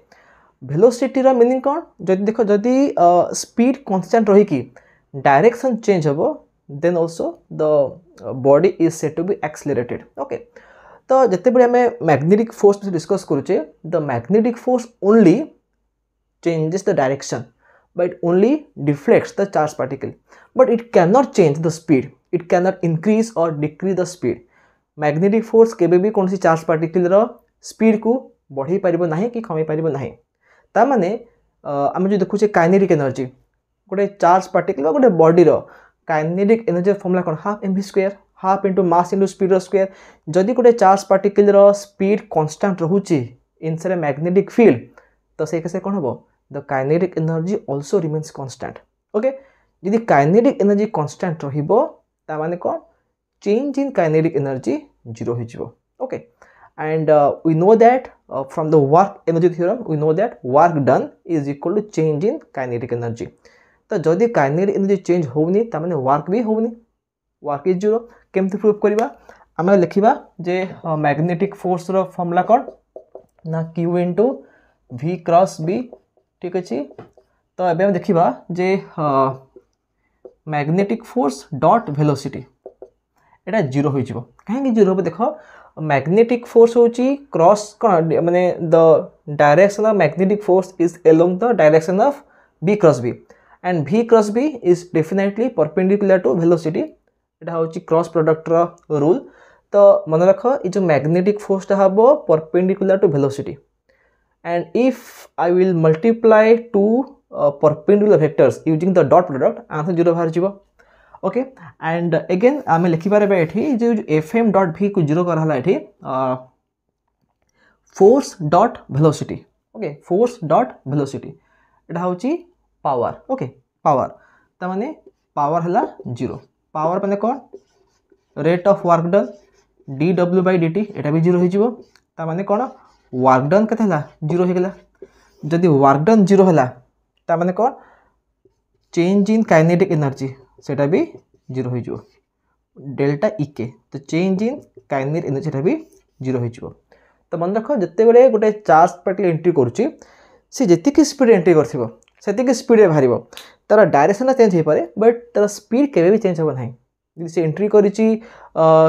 S1: Velocity रा मीनिंग कौन, जदि देखो जदि स्पीड कांस्टेंट रही कि डायरेक्शन चेंज होबो, then also the body is said to be accelerated. Okay. तो जते बडे हमें मैग्नेटिक फोर्स पे डिस्कस करूचे, the magnetic force only changes the direction but only deflects the charge particle, but it can not change the speed, it can not increase or decrease the speed. Magnetic force केबे भी कोनसी charge particle रो speed को बढ़ाई परिबो नाही कि कमाई परिबो नाही। ता माने आम जो देखुचे काइनेटिक एनर्जी, गोटे चार्ज पार्टिकल गोटे बॉडी रो काइनेटिक एनर्जी फॉर्मूला कोन, half M V square, half into mass into speed रो स्क्वायर। जदि गोटे चार्ज पार्टिकल रो स्पीड कांस्टेंट रहूची इनसाइड ए मैग्नेटिक फील्ड, तो से केसे कोन हबो, the kinetic energy also remains constant. Okay. जदि काइनेटिक एनर्जी कांस्टेंट रहिबो, ता माने कोन, change in kinetic energy zero हो जिवो। Okay. And we know that from the work energy theorem, we know that work done is equal to change in kinetic energy। तो जदि kinetic energy change होउनी, ता माने work भी होउनी, work is zero। केमति proof करबा, आमे लिखिबा जे मैग्नेटिक फोर्स रो फॉर्मूला कोन ना, q into v cross b। ठीक अछि। तो एबे हम देखिबा जे मैग्नेटिक फोर्स डॉट वेलोसिटी एटा जीरो हो जिवो। काहे जीरो हो, देखो मैग्नेटिक फोर्स होची क्रॉस माने the direction of magnetic force is along the direction of b cross b, and v cross b is definitely perpendicular to velocity. एटा होची क्रॉस प्रोडक्ट रो रूल। तो मन रखो ए जो मैग्नेटिक फोर्स ता हबो perpendicular to velocity, and if I will multiply two perpendicular vectors using the dot product, answer zero बाहर जिवो। ओके। एंड अगेन आमे लिखि पारे एठी जे fm डॉट v को जीरो कर हला एठी force dot velocity. Okay. Force dot velocity एटा होची पावर। ओके। पावर त माने पावर हला जीरो। पावर माने कोन, rate of work done dw by dt, एटा भी जीरो हो जिवो। त माने कोन, वर्क डन कते हला जीरो हो गेला। जदि वर्क डन जीरो हला, त माने कोन, चेंज इन काइनेटिक एनर्जी सेटा भी जीरो हो जिवो, डेल्टा इके। तो चेंज इन काइनेटिक एनर्जी सेटा भी जीरो हो जिवो। तो मन रखो जते बेले गोटे चार्ज पार्टिकल एंट्री करूची, से जेतिकी स्पीड एंट्री करथिबो से स्पीड रे बाहर तार डायरेक्शन चेंज हो पारे बट तार स्पीड केवे भी चेंज हो ना से एंट्री करी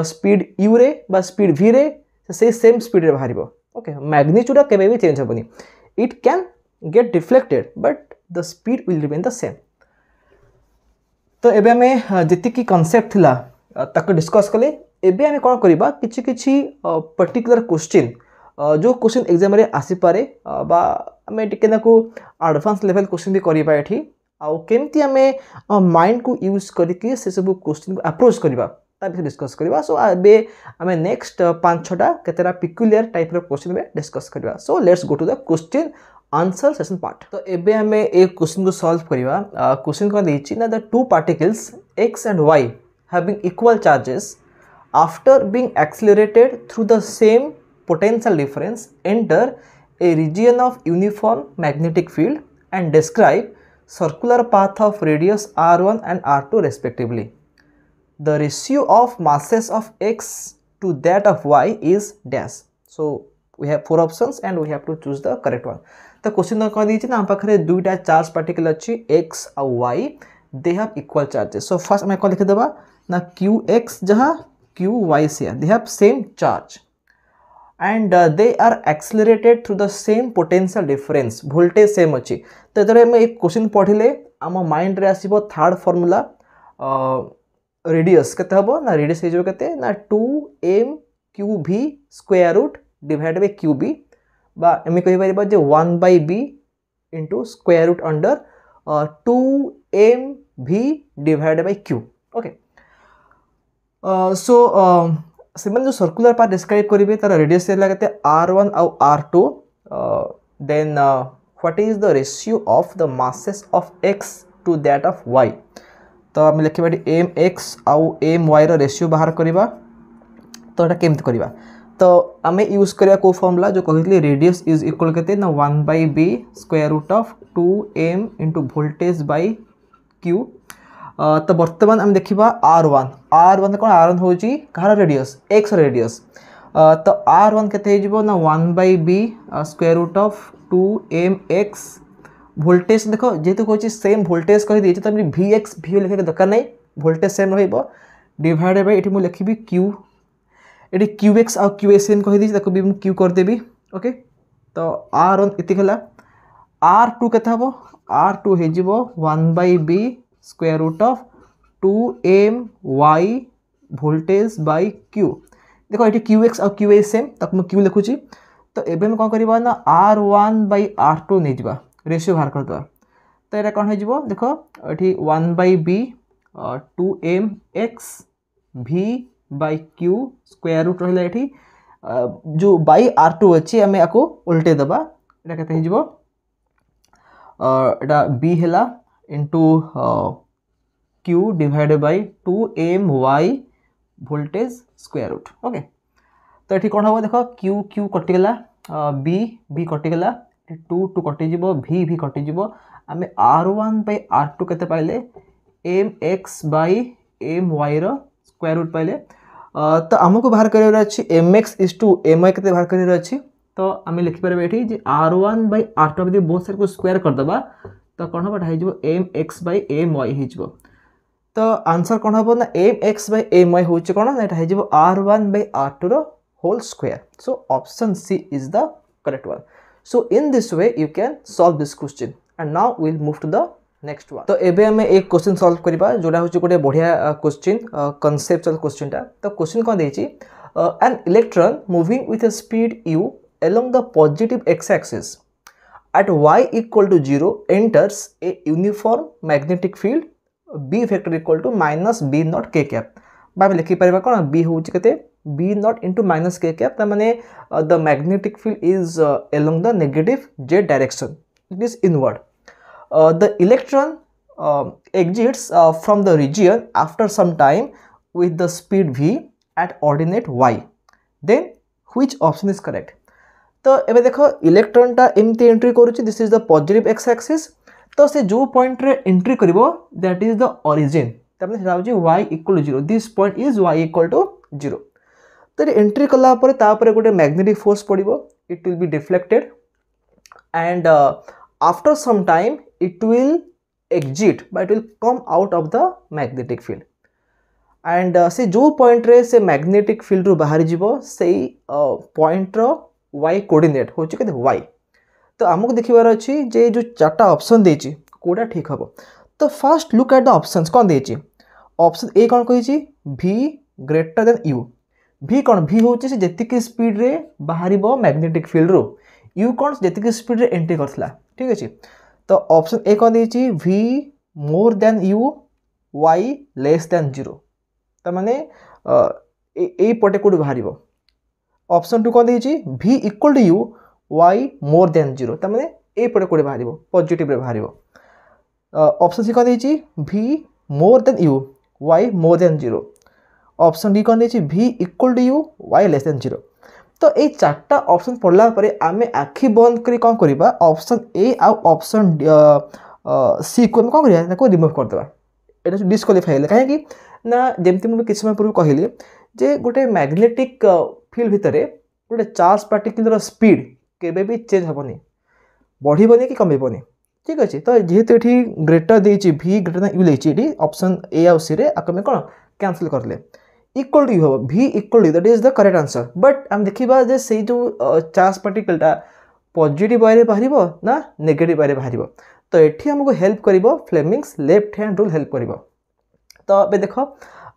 S1: स्पीड यू रे बा स्पीड वी रे से सेम स्पीड रे बाहर ओके मैग्नीट्यूड केवे भी चेंज होबनी it can get deflected but the speed will remain the same. तो एबे हमें जी कॉन्सेप्ट थिला ताको डिस्कस कले एबे हमें कौन करबा किछि किछि पर्टिकुलर क्वेश्चन जो क्वेश्चन एग्जाम रे आसी पारे बा हमें टिके ना को एडवांस लेवल क्वेश्चन भी करबा एठी आउ केमती हमें माइंड को यूज करके से सब क्वेश्चन को अप्रोच करबा ता भी डिस्कस करबा। सो एबे हमें नेक्स्ट 5-6टा केतेरा पिक्युलियर टाइप रो क्वेश्चन में डिस्कस करबा। So let's go to the question answer session part. तो एबे हमें एक क्वेश्चन को सॉल्व करबा। क्वेश्चन को देछि ना the two particles x and y having equal charges after being accelerated through the same potential difference enter a region of uniform magnetic field and describe circular path of radius r1 and r2 respectively. The ratio of masses of x to that of y is dash. So we have 4 options and we have to choose the correct one. तो question कह दी ना हम पाखे दुईटा charge particle अच्छी x और y they have equal charges. So first मैं कौन लिख देबा ना qx जहाँ qy से they have same charge and they are accelerated through the same potential difference voltage same अच्छी। तो इधर में एक क्वेश्चन पढ़िले आम माइंड रे आसीबो थर्ड फार्मूला रेडियस केते हबो ना रेडियस हे जो केते ना 2m qv square root divide by qb बा एमे कहि परिबा जे 1/b into square root under 2mv divide by q। Okay so similar जो सर्कुलर पार्ट डिस्क्राइब करेंगे तार रेडियस लगते r1 और r2 then what is the ratio of the masses of x to that of y। तो आम लिखा mx आउ my row ratio बाहर करवा। तो यहाँ केमती करवा तो आम यूज करवा को फॉर्मूला जो कहते रेडियस इज इक्वल के ना 1/b square root of 2m into voltage by q। तो बर्तमान आम देखा r1 कौन r1 हूँ कहार रेडियस x रेडियस। तो r1 केते ना 1/b square root of 2mx voltage देख जेहेतु कह सेम वोल्टेज कही दी तो vx v लिखे दरकार नहीं वोल्टेज सेम डिवाइड बाय ये मुझे लिखी q ये qx और qa सेम कही दी भी q करदेवी। ओके तो r1 इतिक r2 केते हम r2 हो 1/b square root of 2my voltage by q। देखो ये qx और qa सेम तक मैं q लिखुची। तो एबे में कौन करबा ना r1/r2 नहीं जावा रेशियो बाहर कर दवा। तो ये कौन हो देखो ये 1/b 2mx v by q square root रहा ये जो बाय r2 अच्छी आम या उल्टे दबा ये केते हो b है into q divide by 2my voltage square root. Okay तो ये कौन हम देख q कटिगला b कटिगला 2 कटिज v कटिज आम r1/r2 केते पाइले mx बाय my रो स्क्वायर रूट पाइले। तो आमको बाहर कर mx इज टू my केते बाहर कर अच्छी। तो आम लिखिपर ये r1/r2 बहुत सारे को स्क्वायर करदे तो कौन हम mx/my हो। तो आंसर कौन हम ना mx/my हूँ कौन ना r1/r2 whole square. So option C is the correct one. So in this way you can solve this question and now we will move to the next one. तो एबे हमें एक क्वेश्चन सॉल्व करबा जोड़ा होची गोटे बढ़िया क्वेश्चन कॉन्सेप्चुअल क्वेश्चन टा। तो क्वेश्चन कोन देछि an electron moving with a speed u along the positive x axis at y equal to 0 enters a uniform magnetic field b vector equal to minus b naught k cap। बा लिखि परबा कोन b होची कते b naught into minus k cap त माने the magnetic field is along the negative z direction, it is inward। The electron exits from the region after some time with the speed v at ordinate y, then which option is correct। तो एबे देखो electron टा एमती entry करूची this is the positive X axis. तो से जो point रे एंट्री करिवो दैट इज द ओरिजिन तमने सेटा होची y equal to 0 this point is y equal to 0। तो एंट्री कला परे ता परे गोटे मैग्नेटिक फोर्स पड़िबो it will be deflected and after some time it will exit but it will come out of the magnetic field and से जो point रे से मैग्नेटिक फील्ड रू बाहरी जीवो से पॉइंट रो y कोऑर्डिनेट होची केते y तो आमको देखिबार अछि जे जो चारटा ऑप्शन देछि कोडा ठीक हबो तो first look at the options कोन देछि ऑप्शन ए कोन कहिछि v greater than u v कोन v होछि से जेतिक स्पीड रे बाहरीबो मैग्नेटिक फील्ड रो u कोन जेतिक स्पीड रे एंट्री करथला ठीक अछि तो ऑप्शन ए कोन देछि v more than u y less than 0 त माने ए पटे कोड बाहरीबो ऑप्शन 2 कोन देछि v equal to u y more than 0 त माने ए पटे कोड बाहरीबो पॉजिटिव रे बाहरीबो ऑप्शन सी कोन देछि v more than u y more than 0 option D कोन देछि v equal to u y less than 0 तो ए चारटा ऑप्शन पढ़ला परे आमे आखि बंद करी कोन करबा option A uh option C को कोन करिया को रिमूव कर देबा एटा डिस्क्वालिफाई हेले काहे कि ना जेमति मु किछ समय पूर्व कहिली जे गोटे मैग्नेटिक फील्ड भितरे गोटे चार्ज पार्टिकल स्पीड केबे भी चेंज होबनी बढ़ीबनी कि कमेबनी ठीक अछि तो जेहेतु एठी ग्रेटर देछि v ग्रेटर देन u लेछि एठी ऑप्शन ए आ सी रे आकमे कोन कैंसिल करले इक्वल टू हो v equal to that is the correct answer but हम देखिबा जे से जो चार्ज पार्टिकल टा पॉजिटिव वाले बाहरिबो ना नेगेटिव वाले बाहरिबो तो एठी हमको हेल्प करिवो Fleming's left hand rule help करिवो तो बे देखो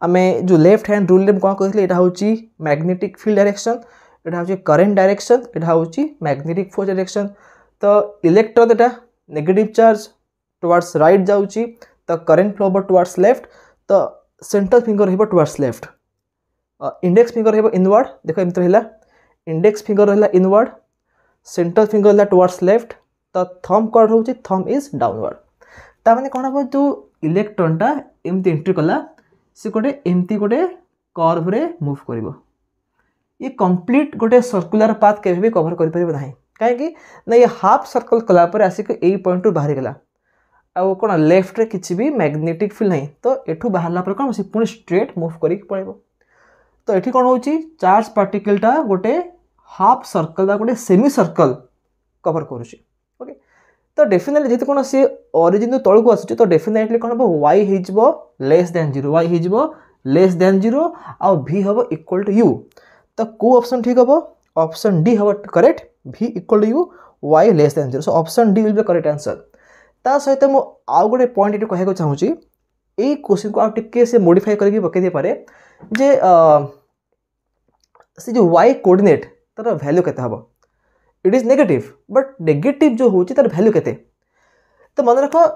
S1: हमें जो लेफ्ट हैंड रूल रे कोन कहले एटा होची मैग्नेटिक फील्ड डायरेक्शन एटा होची करंट डायरेक्शन एटा होची मैग्नेटिक फोर्स डायरेक्शन तो इलेक्ट्रॉन एटा नेगेटिव चार्ज टुवर्ड्स राइट जाउची तो करंट फ्लो टुवर्ड्स लेफ्ट तो सेंट्रल फिंगर हेबो टुवर्ड्स लेफ्ट इंडेक्स फिंगर हेबो इनवर्ड देखो एमत रहला इंडेक्स फिंगर रहला इनवर्ड सेंट्रल फिंगर रहला टुवर्ड्स लेफ्ट तो थंब कॉर्ड होची थंब इज डाउनवर्ड ता माने कोन हो जो इलेक्ट्रॉन टा एमती एंट्री कला से गोटे एमती गोटे कर्व रे मूव करिवो ये कंप्लीट गोटे सर्कुलर पाथ केबे भी कवर करि परिबो नाही काहे कि ना ये हाफ सर्कल कला पर आसी के ए पॉइंट रो बाहर गेला आ कोन लेफ्ट रे किछि भी मैग्नेटिक फील्ड नाही तो एठू बाहरला पर कोन से पुनी स्ट्रेट मूव करि पड़ेबो तो एठी कोन होची चार्ज पार्टिकल टा गोटे हाफ सर्कल दा गोटे सेमी सर्कल कवर करूची ओके तो डेफिनेटली जेते कोन से ओरिजिन तळ को आसी तो डेफिनेटली कोन हो y हिजबो लेस देन 0 y हिजबो लेस देन 0 आ v हबो इक्वल टू u तो को ऑप्शन ठीक हबो ऑप्शन डी हबो correct v equal to u y less than 0 so option D will be correct answer ता सहित मु आउ गोटे पॉइंट एटी कहै को चाहूची ए क्वेश्चन को आ टिके से मॉडिफाई करके पके दे पारे जे से जो y कोऑर्डिनेट तार वैल्यू केते हबो it is negative but negative जो होची तार वैल्यू केते तो मन रखो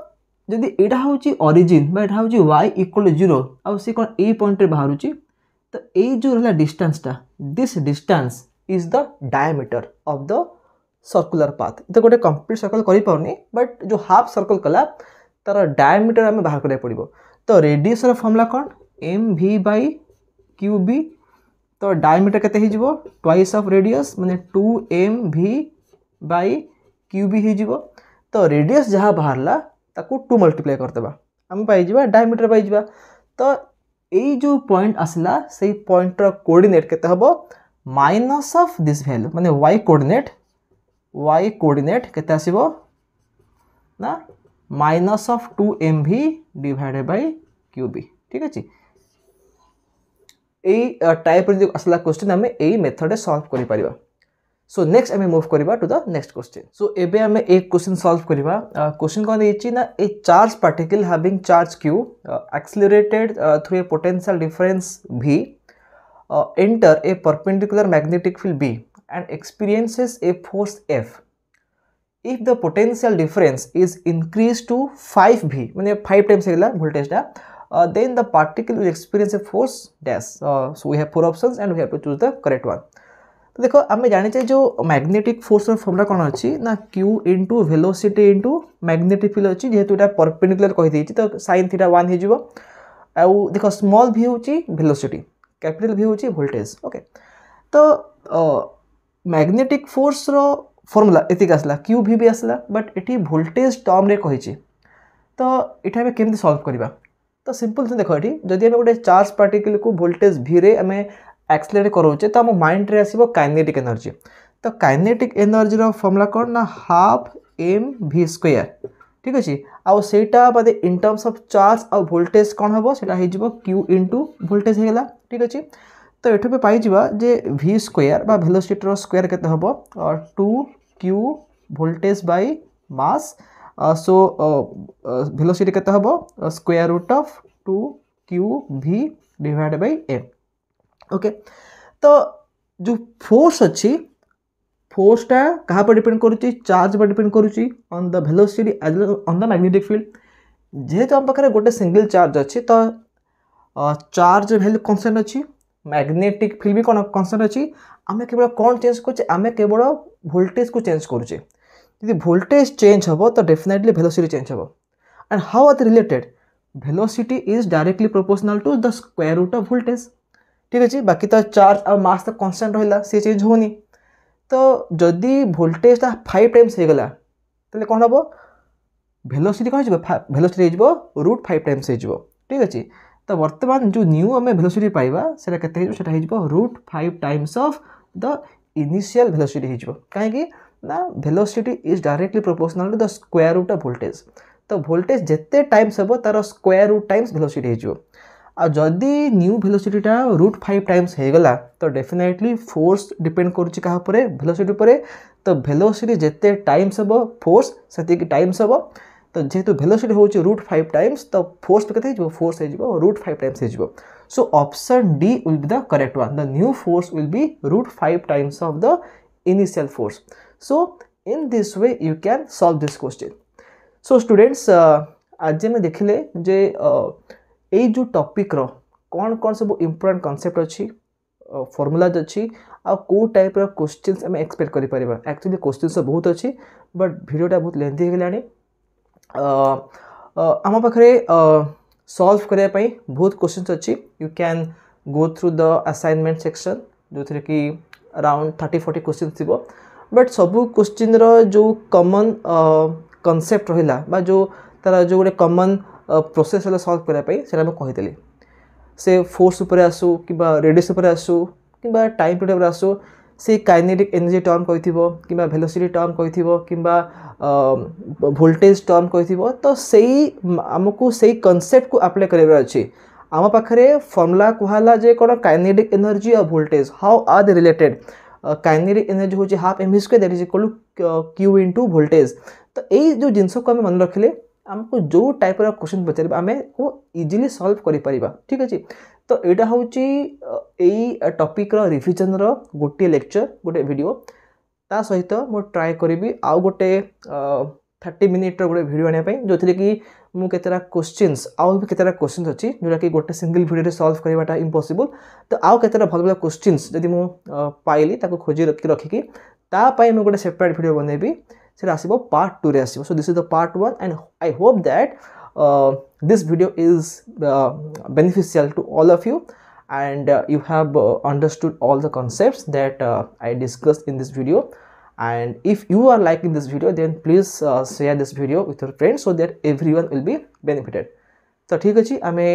S1: जदि एटा होची ओरिजिन बा एटा होची y इक्वल टू 0 आ से कोन ए पॉइंट रे बाहरुची तो ए जो रहला डिस्टेंस टा this distance is the diameter of the circular path तो गोटे कंप्लीट सर्कल करि पाउनी बट जो हाफ सर्कल कला तार डायमीटर हमें बाहर करे पड़िबो तो radius row formula cone mv by qb तो डायमीटर केते हि जिवो ट्वाइस ऑफ रेडियस माने 2mv बाय qb हि जिवो तो रेडियस जहा बाहरला ताको 2 मल्टीप्लाई कर देबा हम पाई जिबा डायमीटर पाई जिबा तो ए जो पॉइंट आसला सेही पॉइंट रो कोऑर्डिनेट केते हबो माइनस ऑफ दिस वैल्यू माने y कोऑर्डिनेट केते आसीबो ना minus of 2mv divided by qb ठीक अछि ए टाइप रे असला क्वेश्चन हमें ए मेथड रे सॉल्व करि परिबा सो नेक्स्ट हमें मूव करिबा to the next question so एबे हमें एक क्वेश्चन सॉल्व करिबा क्वेश्चन कोन देछि ना a charge particle having charge q accelerated through a potential difference v enter a perpendicular magnetic field b and experiences a force f if the potential difference is increased to 5v माने 5 times हेला voltage टा then the particle will experience a force dash so we have four options and we have to choose the correct one तो देखो आमे जानि छै जो magnetic force रो formula कोन अछि ना q into velocity into magnetic field अछि जेहेतु एटा परपेंडिकुलर कहि दै छी तो sin थीटा 1 हे जिवो आ देखो स्मॉल v होची वेलोसिटी कैपिटल v होची वोल्टेज ओके तो मैग्नेटिक फोर्स रो फॉर्मूला एतिक आसला qv भी आसला बट एठी वोल्टेज टर्म रे कहि छी तो एठा में केमति सॉल्व करबा तो सिंपल से देखो एठी जदि हम गोटे चार्ज पार्टिकल को वोल्टेज v रे हमें एक्सेलरेट करोचे तो हम माइंड रे आसीबो काइनेटिक एनर्जी तो काइनेटिक एनर्जी रो फॉर्मूला कोन ना हाफ mv स्क्वायर ठीक अच्छे आउ सेटा माने इन टर्म्स ऑफ चार्ज और वोल्टेज कौन हम सेटा हो जिवो q इनटू वोल्टेज हो गला ठीक अच्छे तो एठो पे पाई जिबा जे v स्क्वायर बा वेलोसिटी रो स्क्वायर केते हबो और 2q voltage by mass so velocity केते हबो square root of 2qv divided by m okay तो जो फोर्स अच्छी फोर्सटा कहा पर डिपेंड करुच्ची चार्ज पर डिपेंड करुच्ची on the velocity as well on the magnetic field जेहेतु हम पाखे गोटे सिंगल चार्ज अच्छी तो चार्ज वैल्यू कांस्टेंट अच्छी मैग्नेटिक फील्ड भी कौन कांस्टेंट अच्छी आम केवल कौन चेंज करुचे आम केवल वोल्टेज को चेंज करुचे यदि वोल्टेज चेंज हम तो डेफिनेटली वेलोसिटी चेंज हम and how are related velocity is directly proportional to the square root of voltage ठीक अच्छे बाकी तो चार्ज और मास तो कांस्टेंट रहा सी चेंज होनी तो जदि वोल्टेजटा 5 टाइम्स हो गला तो कौन हम वेलोसिटी कौन हो वेलोसिटी हो √5 टाइम्स हो ठीक अच्छे तो वर्तमान जो न्यू आम वेलोसिटी पाइबा सेटा केते हो √5 times of the initial velocity हो कहीं ना velocity is directly proportional to the square root of voltage तो वोल्टेज जिते टाइम्स हम तार स्क्वायर रूट टाइम्स वेलोसिटी हो आ जदि न्यू वेलोसिटीटा √5 टाइम्स हो गला तो डेफिनेटली फोर्स डिपेंड करुच्ची क्या वेलोसिटी पर तो वेलोसिटी जिते टाइम्स हम फोर्स से टाइम्स हम तो जेहेतु वेलोसिटी हूँ √5 टाइम्स तो फोर्स के फोर्स हो √5 टाइम्स हो सो option D will be the correct one the new force will be √5 times of the initial force so in this way you can solve this question so students आज मैं देखिले जे यही जो topic रो कौन कौन सब इम्पोर्टेंट कॉन्सेप्ट अच्छी formulas अच्छी आ को टाइप रो क्वेश्चंस हम एक्सपेक्ट करि परिबा एक्चुअली क्वेश्चंस बहुत अच्छी बट वीडियोटा बहुत लेंथी हो गलानी आम पाखे सॉल्व करने पाई बहुत क्वेश्चंस अच्छी you can go through the assignment section जो थे कि अराउंड 30-40 क्वेश्चन थी बट सबू क्वेश्चन रो जो कॉमन कॉन्सेप्ट रहा जो तार जो गोटे कॉमन प्रोसेस सॉल्व करने से कहीदेली से फोर्स उपर आसू कि रेडियस उपर आसू कि टाइम पीरियड आसू से काइनेटिक एनर्जी टर्म कही कि वेलोसिटी टर्म कही कि वोल्टेज टर्म कही तो सही आमको सही कॉन्सेप्ट को अप्लाई करार अच्छी आम पाखे फॉर्मूला कहला जे कौन काइनेटिक एनर्जी और voltage how are they related kinetic energy हूँ half mv² that is equal to q into voltage तो यही जो जिनस को आम मन रखिले आमको जो टाइप क्वेश्चन पचार आम को इजिली सॉल्व करिपरिबा ठीक अच्छे तो यहाँ हूँ यही टॉपिक रिविजन गोटे लेक्चर गोटे वीडियो ता सहित मु ट्राए करी आउ गोटे 30 मिनिट गोटे वीडियो आने जो थे कि मु केतेरा क्वेश्चंस आउ भी केतेरा क्वेश्चंस अच्छी जोटा कि गोटे सिंगल वीडियो सॉल्व करवाटा इम्पॉसिबल तो आउ केतेरा भल भल क्वेश्चंस जदि मु पाइली ताको खोजी रखिकी तापाई मैं गोटे सेपरेट वीडियो बनैबी से आसो पार्ट 2 रे आसो सो this is the part 1 and I hope that this video is beneficial to all of you and you have understood all the concepts that I discussed in this video and if you are liking this video then please share this video with your friends so that everyone will be benefited so ठीक अछि आमे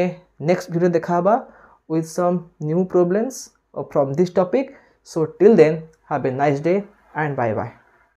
S1: next video देखाबा with some new problems from this topic so till then have a nice day and bye bye